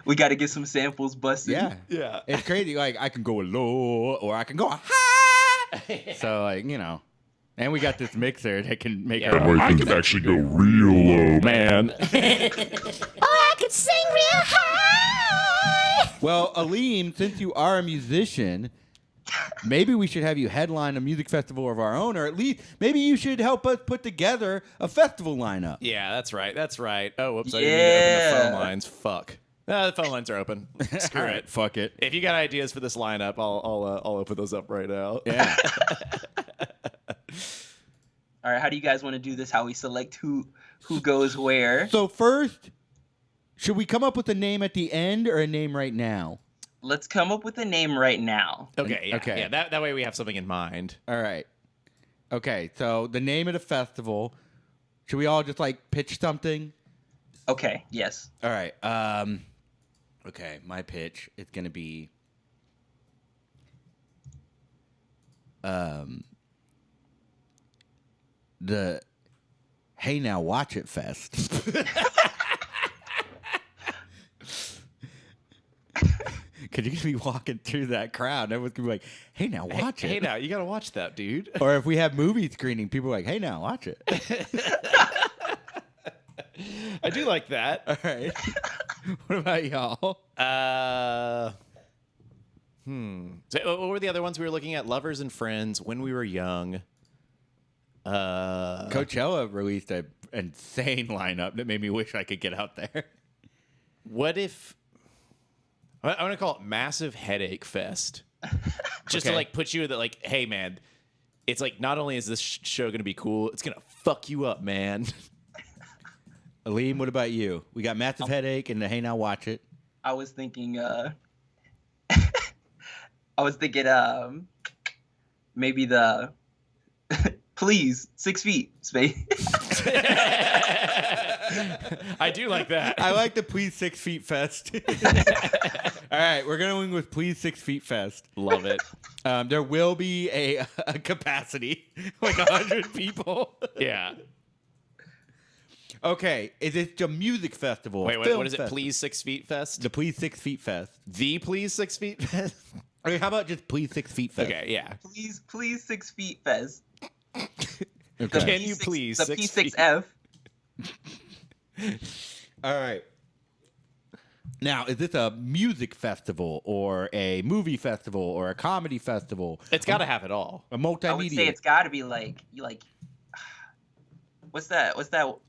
We got to get some samples busted. Yeah. Yeah. It's crazy. Like, I can go low or I can go high. So, like, you know. And we got this mixer that can make Yeah. our I can actually go real low, Man. I could sing real high. Well, Aleem, since you are a musician, maybe we should have you headline a music festival of our own, or at least maybe you should help us put together a festival lineup. Yeah, that's right. That's right. Oh, whoops. I didn't mean to open the Yeah. phone lines. Fuck. The phone lines are open. Screw All it. right, fuck it. If you got ideas for this lineup, I'll open those up right now. Yeah. All right, how do you guys want to do this? How we select who goes where? So first, should we come up with a name at the end or a name right now? Let's come up with a name right now. Okay. Yeah. Okay. Yeah. That way we have something in mind. All right. Okay, so the name of the festival. Should we all just like pitch something? Okay, yes. All right. Okay, my pitch is gonna be the Hey Now Watch It Fest. Cause you're gonna be walking through that crowd, and everyone's gonna be like, "Hey, now watch it." Hey, now you gotta watch that, dude. Or if we have movie screening, people are like, "Hey, now watch it." I do like that. All right. What about y'all? So, what were the other ones we were looking at? Lovers and Friends, When We Were Young. Coachella released a insane lineup that made me wish I could get out there. What if I want to call it Massive Headache Fest? Just to Okay. like put you in the like, hey man, it's like not only is this show gonna be cool, it's gonna fuck you up, man. Alim, what about you? We got Massive Headache and the Hey Now Watch It. I was thinking maybe the please 6 feet space. I do like that. I like the Please 6 Feet Fest. All right, we're going to win with Please 6 Feet Fest. Love it. There will be a capacity, like 100 people. Yeah. Okay, is it a music festival? Wait, film what is it? festival? Please 6 Feet Fest? The Please 6 Feet Fest. The Please 6 Feet Fest? Okay, how about just Please 6 Feet Fest? Okay, yeah. please 6 feet fest. Okay. Can you please the 6 feet? P6F? All right. Now, is this a music festival or a movie festival or a comedy festival? It's got to have it all. A I would say multimedia? it's got to be like what's that?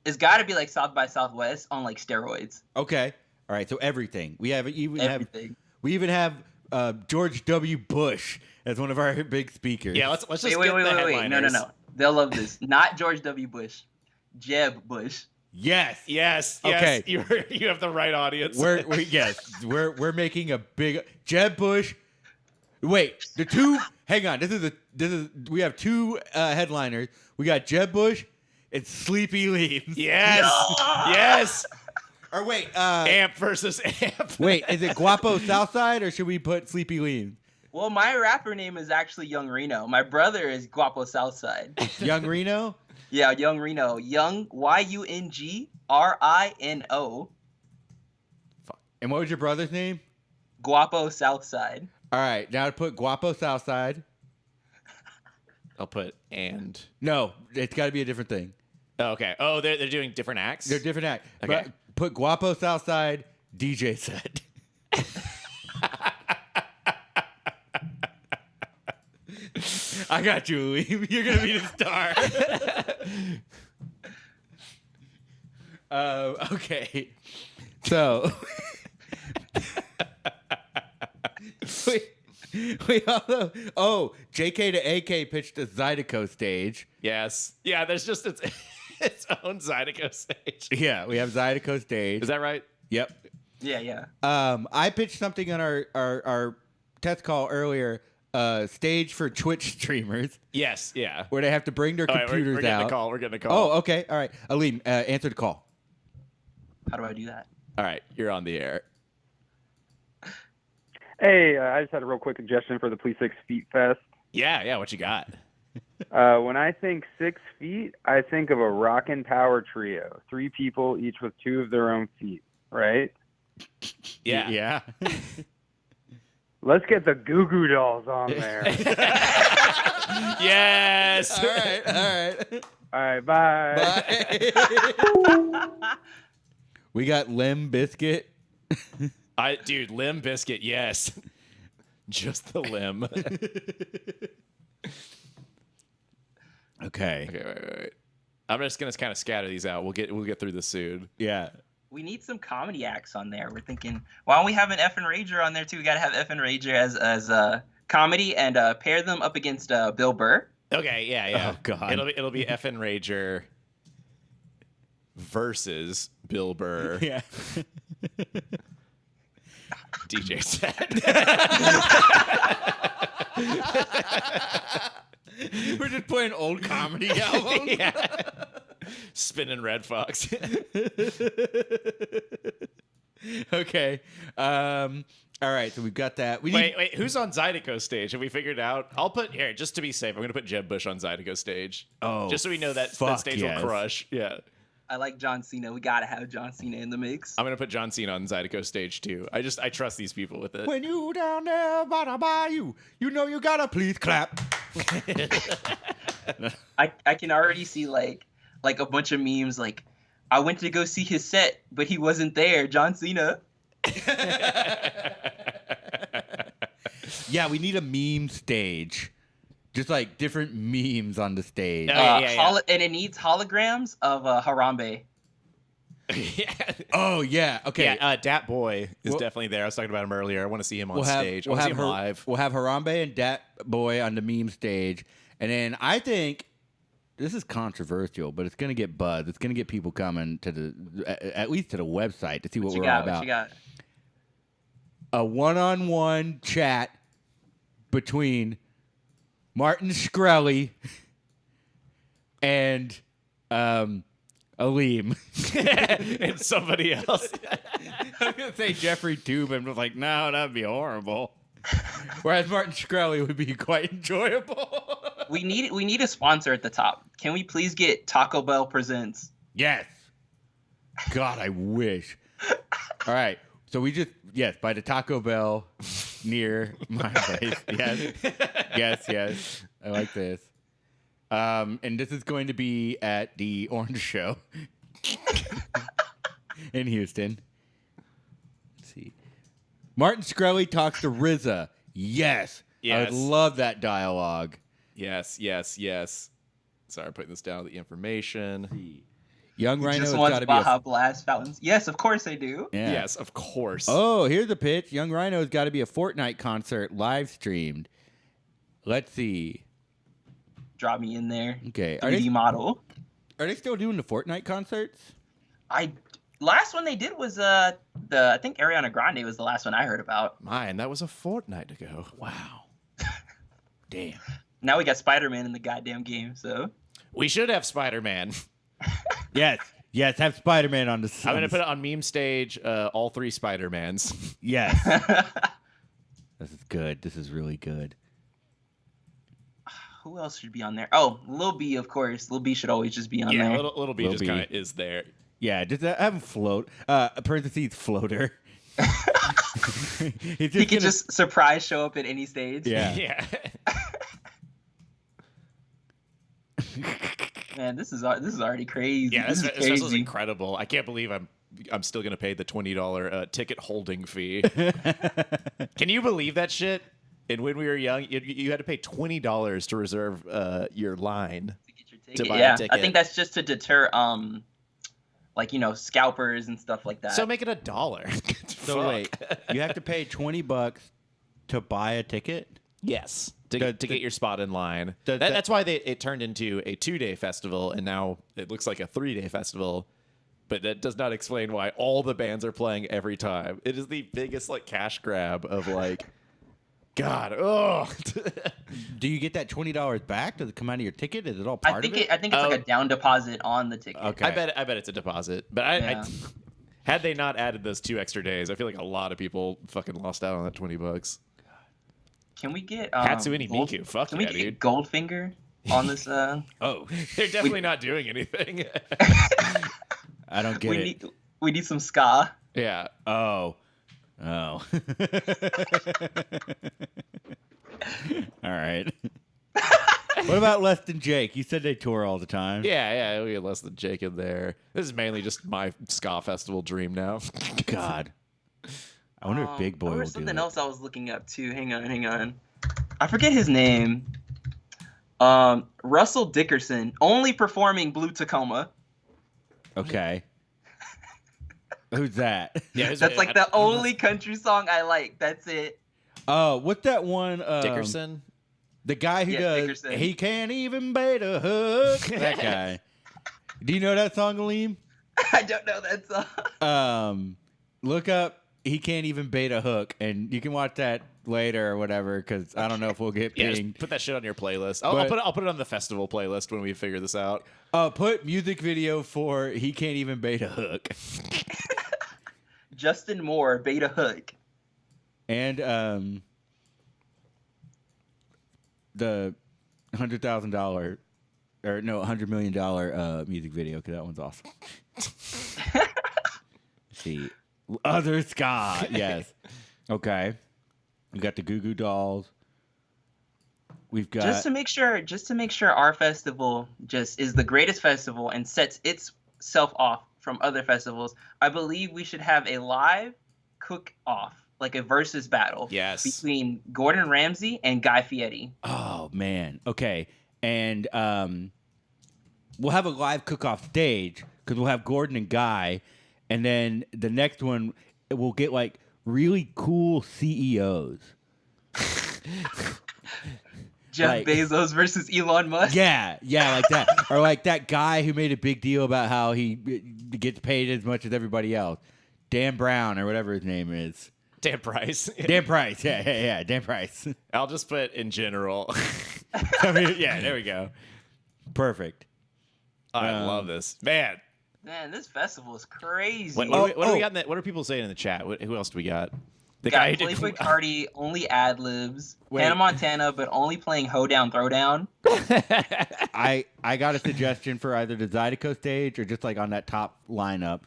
It's got to be like South by Southwest on like steroids. Okay. All right. So everything we have Everything. we even have George W. Bush as one of our big speakers. Yeah, let's just Wait. get the headliners. No. They'll love this. Not George W. Bush. Jeb Bush. Yes. Yes. Okay. You have the right audience. We're making a big Jeb Bush. Wait, the two. Hang on. This is we have two headliners. We got Jeb Bush and SleepyLeems. Yes. Yes. Or wait, Amp versus Amp. wait, is it Guapo Southside or should we put SleepyLeems? Well, my rapper name is actually Young Reno. My brother is Guapo Southside. Young Reno? Yeah, Young Reno. Young YUNGRINO. And what was your brother's name? Guapo Southside. All right, now to put Guapo Southside. I'll put and. No, it's got to be a different thing. Oh, okay. Oh, they're doing different acts. They're different act. Okay. But put Guapo Southside DJ set. I got you, Louis. You're gonna be the star. Okay. So we also JK to AK pitched a Zydeco stage. Yes. Yeah. There's just its own Zydeco stage. Yeah, we have Zydeco stage. Is that right? Yep. Yeah. I pitched something on our test call earlier. Stage for Twitch streamers Yes. Yeah. where they have to bring their All right, computers we're getting out. a call. We're getting a call. Oh, okay. All right. Alim, answer the call. How do I do that? All right. You're on the air. Hey, I just had a real quick suggestion for the Please 6 Feet Fest. Yeah. What you got? When I think 6 feet, I think of a rockin' power trio. 3 people, each with 2 of their own feet, right? Yeah. Yeah. Let's get the Goo Goo Dolls on there. Yes. All right. All right, bye. Bye. We got Limb Biscuit. Dude, Limb Biscuit. Yes. Just the limb. Okay. Okay, wait. I'm just gonna kind of scatter these out. We'll get through this soon. Yeah. We need some comedy acts on there. We're thinking, why don't we have an Effin Rager on there too? We gotta have Effin Rager as comedy and pair them up against Bill Burr. Okay, yeah. Oh, God. It'll be Effin Rager versus Bill Burr. Yeah. DJ set. We're just playing old comedy albums. Yeah. Spinning Red Fox. Okay. All right. So we've got that. Wait. Who's on Zydeco's stage? Have we figured out? I'll put here just to be safe. I'm gonna put Jeb Bush on Zydeco's stage. Oh, just so we know that fuck stage yes. will crush. Yeah. I like John Cena. We gotta have John Cena in the mix. I'm gonna put John Cena on Zydeco's stage too. I trust these people with it. When you down there by the bayou, you know you gotta please clap. I can already see like a bunch of memes like, I went to go see his set, but he wasn't there. John Cena. Yeah, we need a meme stage. Just like different memes on the stage. And it needs holograms of Harambe. Yeah. Oh yeah. Okay. Yeah, Dat Boy is definitely there. I was talking about him earlier. I want to see him on stage. We'll I have want to see him live. We'll have Harambe and Dat Boy on the meme stage, and then I think this is controversial, but it's gonna get buzz. It's gonna get people coming to at least to the website to see what we're all about. What you got? A one-on-one chat between Martin Shkreli and Alim and somebody else. I was gonna say Jeffrey Toobin, but like, no, that'd be horrible. Whereas Martin Shkreli would be quite enjoyable. We need a sponsor at the top. Can we please get Taco Bell Presents? Yes. God, I wish. All right. So by the Taco Bell near my place. Yes. I like this. And this is going to be at the Orange Show in Houston. Let's see. Martin Shkreli talks to RZA. Yes. I would love that dialogue. Yes. Sorry, putting this down, the information. Young Rhino just has wants got to be Baja Blast fountains. Yes, of course I do. Yeah. Yes, of course. Oh, here's a pitch. Young Rhino's got to be a Fortnite concert live streamed. Let's see. Drop me in there. Okay. 3D model. Are they still doing the Fortnite concerts? Last one they did was I think Ariana Grande was the last one I heard about. Man, that was a fortnight ago. Wow. Damn. Now we got Spider-Man in the goddamn game, so We should have Spider-Man. Yes, have Spider-Man on the I'm going to put it on meme stage, all 3 Spider-Mans. Yes. This is good. This is really good. who else should be on there? Oh, Lil B, of course. Lil B should always just be on there. Yeah, Little B just kind of is there. Yeah, just have him float. Parentheses floater. He could just surprise show up at any stage. Yeah. Yeah. Man, this is already crazy. Yeah, this this is crazy. is incredible. I can't believe I'm still gonna pay the $20 ticket holding fee. Can you believe that shit? And when we were young, you had to pay $20 to reserve your line to buy a ticket. I think that's just to deter scalpers and stuff like that. So make it $1. So wait, you have to pay $20 to buy a ticket? Yes, to get your spot in line. That's why it turned into a 2-day festival, and now it looks like a 3-day festival. But that does not explain why all the bands are playing every time. It is the biggest cash grab of God. Oh. Do you get that $20 back? Does it come out of your ticket? Is it all part of it? I think it's like a down deposit on the ticket. Okay. I bet it's a deposit. But I had they not added those 2 extra days, I feel like a lot of people fucking lost out on that $20. Can we get Hatsune Miku? Fuck can yeah, we dude. get Goldfinger on this? Oh, they're definitely not doing anything. I don't get it. We need some ska. Yeah. Oh. All right. What about Less Than Jake? You said they tour all the time. Yeah, we get Less Than Jake in there. This is mainly just my ska festival dream now. God. I wonder if Big Boy will do something it. else I was looking up too. Hang on. I forget his name. Russell Dickerson, only performing Blue Tacoma. Okay. Who's that? Yeah, That's like the only country song I like. That's it. Oh, what's that one? Dickerson? The guy who does Dickerson. He Can't Even Bait a Hook. That guy. Do you know that song, Aleem? I don't know that song. Look up He Can't Even Bait a Hook, and you can watch that later or whatever, because I don't know if we'll get Yeah, pinged. just put that shit on your playlist. I'll put it on the festival playlist when we figure this out. Put music video for He Can't Even Bait a Hook. Justin Moore, Beta Hook. And the $100,000 or no $100 million music video, because that one's awesome. Let's see, other ska, yes. Okay, we got the Goo Goo Dolls. We've got Just to make sure our festival just is the greatest festival and sets itself off from other festivals. I believe we should have a live cook-off, like a versus battle. Yes. Between Gordon Ramsay and Guy Fieri. oh man. Okay. And we'll have a live cook-off stage because we'll have Gordon and Guy. And then the next one, we'll get like really cool CEOs. Jeff Bezos versus Elon Musk. Yeah, like that. Or like that guy who made a big deal about how he gets paid as much as everybody else. Dan Brown or whatever his name is. Dan Price. Dan Price. Yeah. Dan Price. I'll just put in general. I mean, yeah, there we go. Perfect. I love this. Man, this festival is crazy. What do we got what are people saying in the chat? Who else do we got? The got guy who Playboy Cardi, only ad libs. Hannah Montana, but only playing Hoedown Throwdown. I got a suggestion for either the Zydeco stage or just like on that top lineup.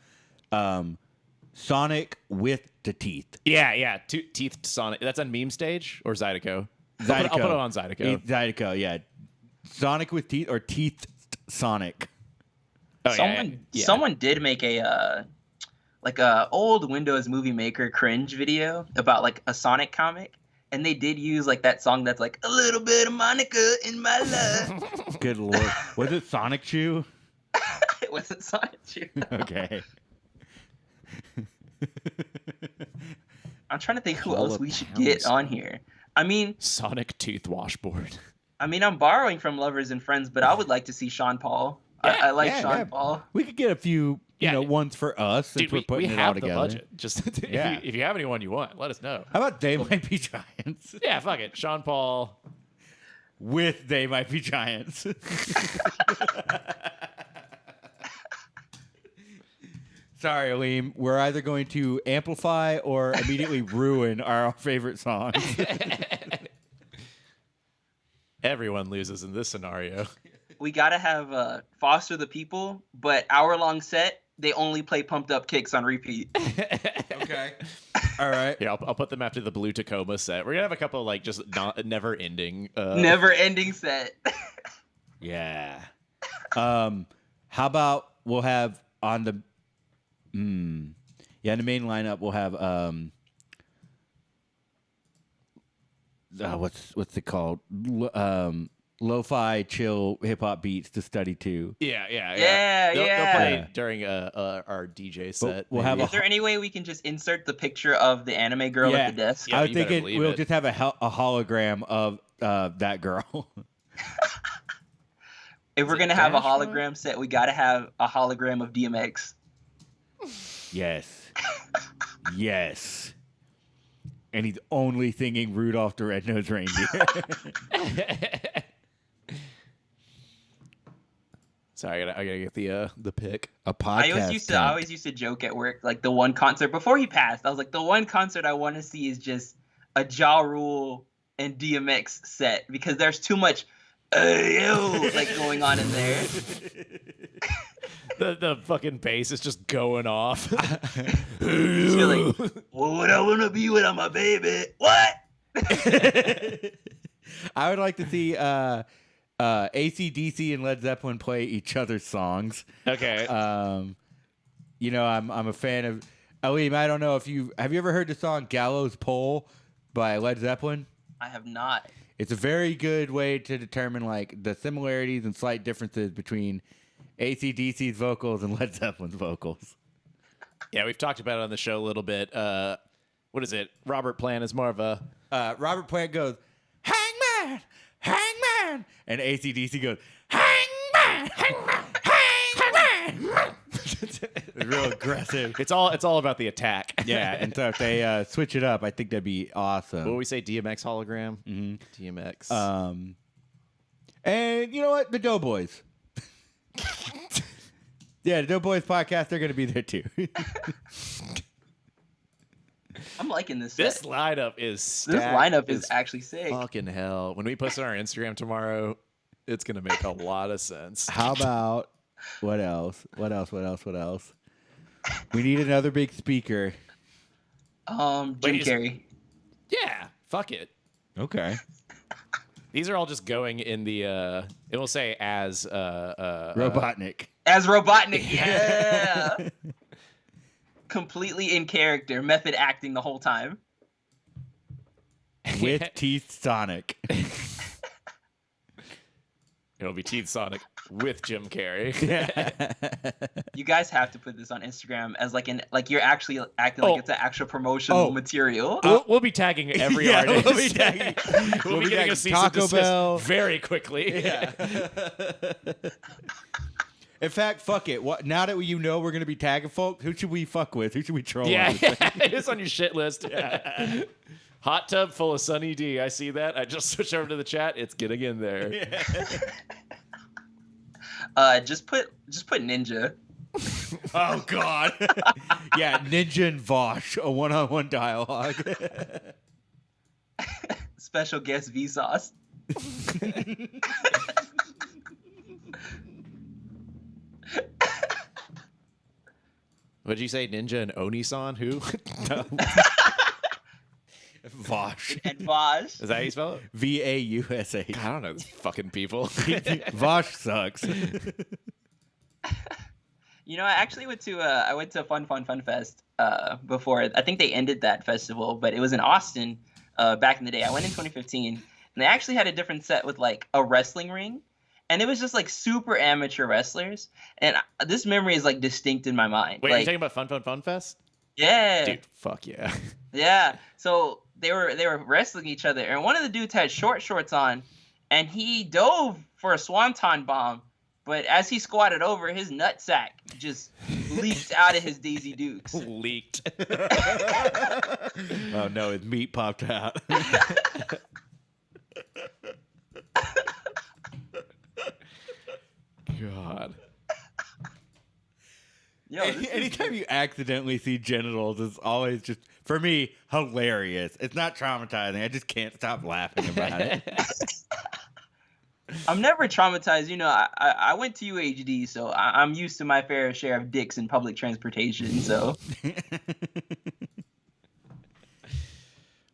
Sonic with the teeth. Yeah. Teeth Sonic. That's on meme stage or Zydeco? Zydeco. I'll put it on Zydeco. Zydeco, yeah. Sonic with teeth or teeth Sonic. Oh, Someone did make a old Windows Movie Maker cringe video about like a Sonic comic, and they did use like that song that's like a little bit of Monica in my love. Good lord, was it Sonic Shoe? It wasn't Sonic Shoe. Okay. I'm trying to think who else we should get on here. I mean, Sonic Tooth Washboard. I mean, I'm borrowing from Lovers and Friends, but I would like to see Sean Paul. I like Sean Paul. We could get a few, ones for us since we're putting it all together. We have the budget. Just if you have anyone you want, let us know. How about They Might Be Giants? Yeah, fuck it. Sean Paul with They Might Be Giants. Sorry, Alim. We're either going to amplify or immediately ruin our favorite songs. Everyone loses in this scenario. We gotta have Foster the People, but hour-long set. They only play Pumped Up Kicks on repeat. Okay. All right. Yeah, I'll put them after the Blue Tacoma set. We're gonna have a couple of like just never-ending. Never-ending set. Yeah. How about we'll have on the in the main lineup we'll have what's it called? Lo-fi chill hip hop beats to study to. Yeah. They'll play during our DJ set. We'll have Is there any way we can just insert the picture of the anime girl at the desk? I was thinking we'll just have a hologram of that girl. If we're gonna have a hologram set, we gotta have a hologram of DMX. Yes. Yes. And he's only singing Rudolph the Red-Nosed Reindeer. Sorry, I gotta get the pic. A podcast. I always used to joke at work, like the one concert before he passed. I was like, the one concert I want to see is just a Ja Rule and DMX set because there's too much like going on in there. The fucking bass is just going off. Like, well, what I wanna be without my baby? What? I would like to see ACDC and Led Zeppelin play each other's songs. Okay. I'm a fan of Alim. I don't know if have you ever heard the song Gallows Pole by Led Zeppelin? I have not. It's a very good way to determine like the similarities and slight differences between AC/DC's vocals and Led Zeppelin's vocals. Yeah, we've talked about it on the show a little bit. What is it? Robert Plant is more of a... Robert Plant goes, Hangman! Hangman! And AC/DC goes, Hangman! Hangman! Hangman! It's real aggressive. It's all about the attack. Yeah, and so if they switch it up, I think that'd be awesome. What would we say? DMX hologram? Mm-hmm. DMX. And you know what? The Doughboys. Yeah, the Doughboys podcast, they're going to be there too. I'm liking this. This set. lineup is stacked. This lineup is actually sick. Fucking hell. When we post on our Instagram tomorrow, it's going to make a lot of sense. How about what else? What else? We need another big speaker. Jim Carrey. Yeah, fuck it. Okay. These are all just going in the it will say as Robotnik. As Robotnik, yeah. Completely in character, method acting the whole time. With Teeth Sonic. It'll be Teeth Sonic with Jim Carrey. You guys have to put this on Instagram as like you're actually acting like it's an actual promotional material. We'll be tagging every artist. We'll be tagging. We'll be getting a cease and Taco desist Bell very quickly. Yeah. In fact, fuck it. What now that we're gonna be tagging folks? Who should we fuck with? Who should we troll? Yeah, it's on your shit list. Yeah. Hot tub full of Sunny D. I see that. I just switched over to the chat. It's getting in there. Just put Ninja. Oh God. Yeah, Ninja and Vosh, a one-on-one dialogue. Special guest Vsauce. What'd you say, Ninja and Oni-san? Who? Vosh. And Vosh. Is that how you spell it? V-A-U-S-H. I don't know these fucking people. Vosh sucks. You know, I actually went to Fun Fest before. I think they ended that festival, but it was in Austin back in the day. I went in 2015, and they actually had a different set with like a wrestling ring, and it was just like super amateur wrestlers. And this memory is like distinct in my mind. Wait, like, you're talking about Fun Fest? Yeah. Dude, fuck yeah. Yeah. So they were wrestling each other, and one of the dudes had short shorts on, and he dove for a swanton bomb. But as he squatted over, his nutsack just leaked out of his Daisy Dukes. Leaked. Oh no, his meat popped out. God. Yo, Anytime you accidentally see genitals, it's always just, for me, hilarious. It's not traumatizing. I just can't stop laughing about it. I'm never traumatized. You know, I went to UHD, so I'm used to my fair share of dicks in public transportation. So.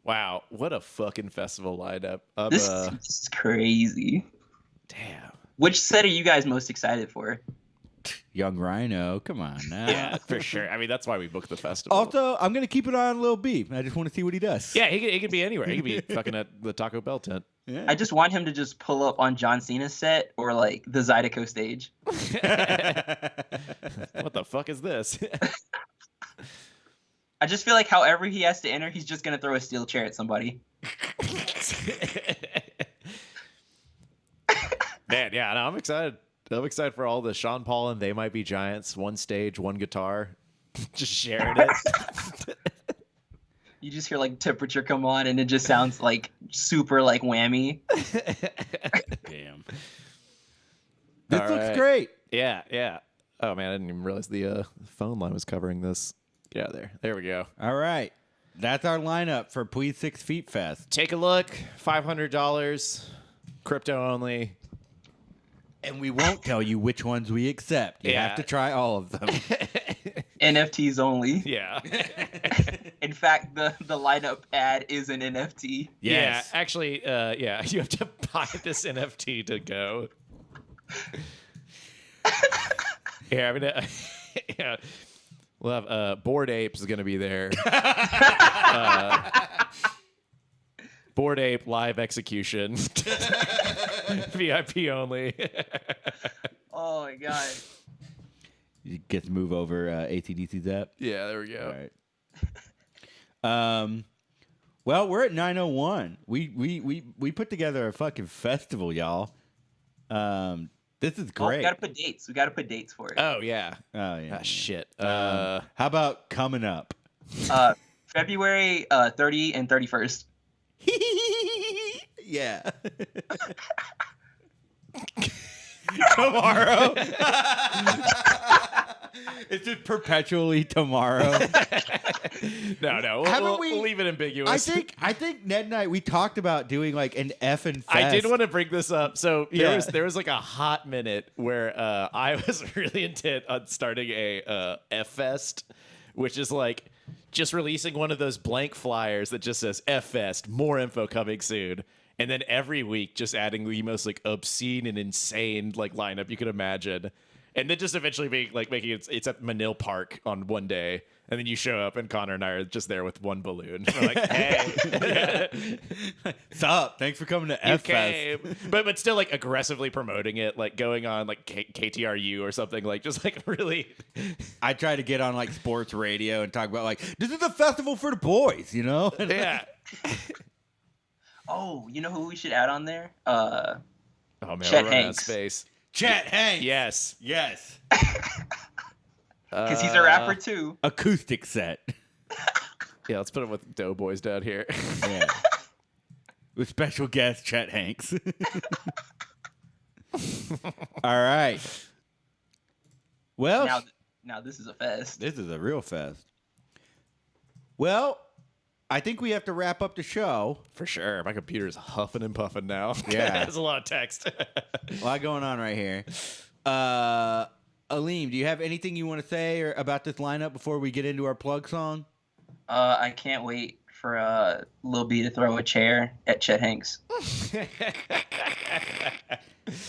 Wow, what a fucking festival lineup. This is crazy. Damn. Which set are you guys most excited for? Young Rhino, come on now. Yeah, for sure. I mean, that's why we booked the festival. Also, I'm going to keep it on Lil B. I just want to see what he does. Yeah, he could be anywhere. He could be fucking at the Taco Bell tent. Yeah. I just want him to just pull up on John Cena's set or like the Zydeco stage. What the fuck is this? I just feel like however he has to enter, he's just going to throw a steel chair at somebody. Man, yeah, no, I'm excited. I'm excited for all the Sean Paul and They Might Be Giants, one stage, one guitar, just sharing it. You just hear like temperature come on and it just sounds like super like whammy. Damn. This looks great. Yeah, yeah. Oh man, I didn't even realize the phone line was covering this. Yeah, there we go. All right. That's our lineup for Please 6 Feet Fest. Take a look. $500. Crypto only. And we won't tell you which ones we accept. You have to try all of them. NFTs only. Yeah. In fact, the lineup ad is an NFT. Yes. Yeah, actually, yeah, you have to buy this NFT to go. Yeah, I mean, yeah. We'll have Bored Apes is going to be there. Bored Ape live execution. VIP only. Oh my god. You get to move over ACDC Zep. Yeah, there we go. All right. Well, we're at 901. We put together a fucking festival, y'all. This is great. We gotta put dates for it. Oh yeah. Oh yeah. Ah, shit. How about coming up? February 30 and 31st. Yeah. Tomorrow. It's just perpetually tomorrow. No. We'll leave it ambiguous. I think Ned and I, we talked about doing like an Effin fest. I did want to bring this up. So there was like a hot minute where I was really intent on starting a F Fest, which is like just releasing one of those blank flyers that just says F Fest, more info coming soon. And then every week just adding the most like obscene and insane like lineup you could imagine. And then just eventually being like making it's at Manil Park on one day. And then you show up, and Connor and I are just there with one balloon. We're like, hey. Sup? Thanks for coming to You F Fest. came. But still, like, aggressively promoting it, like, going on, like, KTRU or something, like, just, like, really. I try to get on, like, sports radio and talk about, like, this is a festival for the boys, you know? Yeah. Oh, you know who we should add on there? Oh, man, Chet we're running out of Hanks. space. Chet Hanks. Yes. Yes. Because he's a rapper, too. Acoustic set. Yeah, let's put him with Doughboys down here. Yeah. With special guest Chet Hanks. All right. Well, Now this is a fest. this is a real fest. Well, I think we have to wrap up the show. For sure. My computer's huffing and puffing now. Yeah. There's a lot of text. A lot going on right here. Alim, do you have anything you want to say or about this lineup before we get into our plug song? I can't wait for Lil B to throw a chair at Chet Hanks.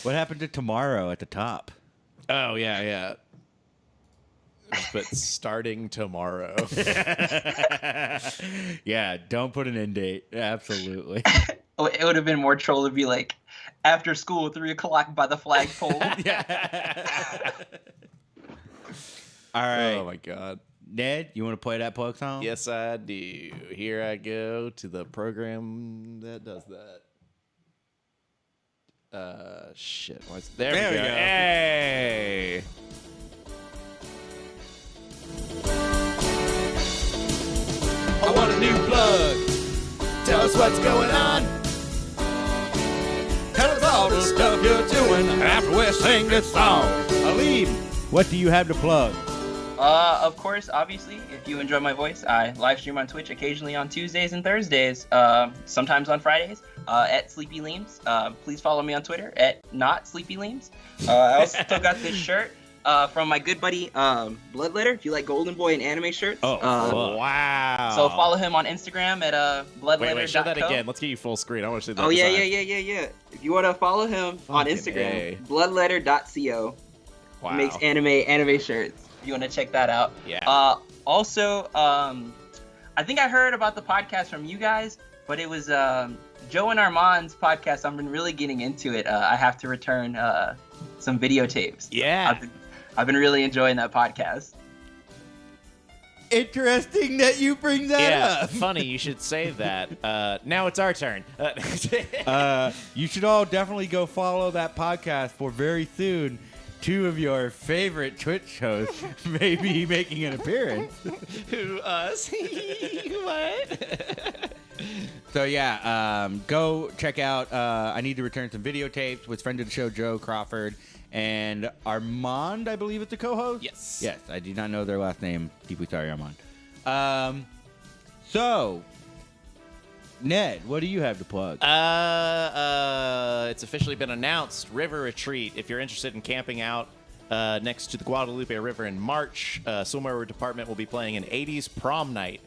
What happened to tomorrow at the top? Oh, yeah. But starting tomorrow. Yeah, don't put an end date. Absolutely. It would have been more troll to be like, after school, 3 o'clock by the flagpole. Yeah. All right. Oh, my God. Ned, you want to play that plug song? Yes, I do. Here I go to the program that does that. Shit. There we go. Hey! I want a new plug. Tell us what's going on. Tell us all the stuff you're doing after we sing this song. Alim, what do you have to plug? Of course, obviously, if you enjoy my voice, I live stream on Twitch occasionally on Tuesdays and Thursdays, sometimes on Fridays, at SleepyLeems. Please follow me on Twitter at @SleepyLeems. I also got this shirt from my good buddy Bloodletter, if you like Golden Boy and anime shirts. Wow. So follow him on Instagram at bloodletter.co. Wait, show that again. Let's get you full screen. I want to see that. Oh, yeah. design. If you want to follow him on Fucking Instagram, A. bloodletter.co. Wow. He makes anime shirts. If you want to check that out. Yeah. Also, I think I heard about the podcast from you guys, but it was Joe and Armand's podcast. I've been really getting into it. I have to return some videotapes. Yeah. I've been really enjoying that podcast. Interesting that you bring that up. Funny, you should say that. Now it's our turn. You should all definitely go follow that podcast for very soon. 2 of your favorite Twitch hosts may be making an appearance. Who, us? What? So yeah, go check out I Need to Return Some Videotapes with friend of the show Joe Crawford and Armand, I believe, is the co-host. Yes. I do not know their last name. Deeply sorry, Armand. So Ned, what do you have to plug? It's officially been announced. River Retreat. If you're interested in camping out next to the Guadalupe River in March, Swimwear Department will be playing an 80s prom night.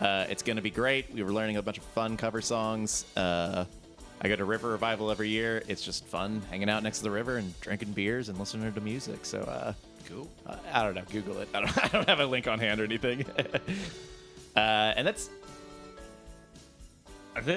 It's going to be great. We were learning a bunch of fun cover songs. I go to River Revival every year. It's just fun hanging out next to the river and drinking beers and listening to music. So, cool. I don't know. Google it. I don't have a link on hand or anything. And that's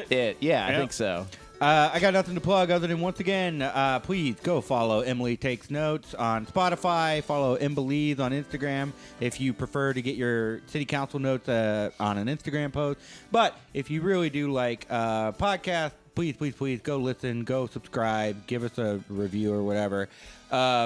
it. Yeah, I think so. I got nothing to plug other than, once again, please go follow Emily Takes Notes on Spotify. Follow Embelize on Instagram if you prefer to get your city council notes on an Instagram post. But if you really do like podcasts, please go listen, go subscribe, give us a review or whatever.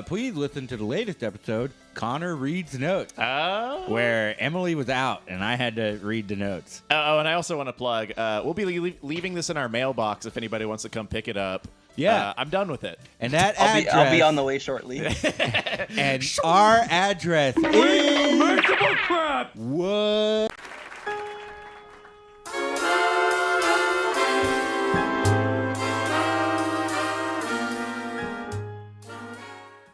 Please listen to the latest episode, Connor Reads Notes, where Emily was out and I had to read the notes. Oh, and I also want to plug, we'll be leaving this in our mailbox if anybody wants to come pick it up. Yeah. I'm done with it. And that I'll be on the way shortly. And our address is... What?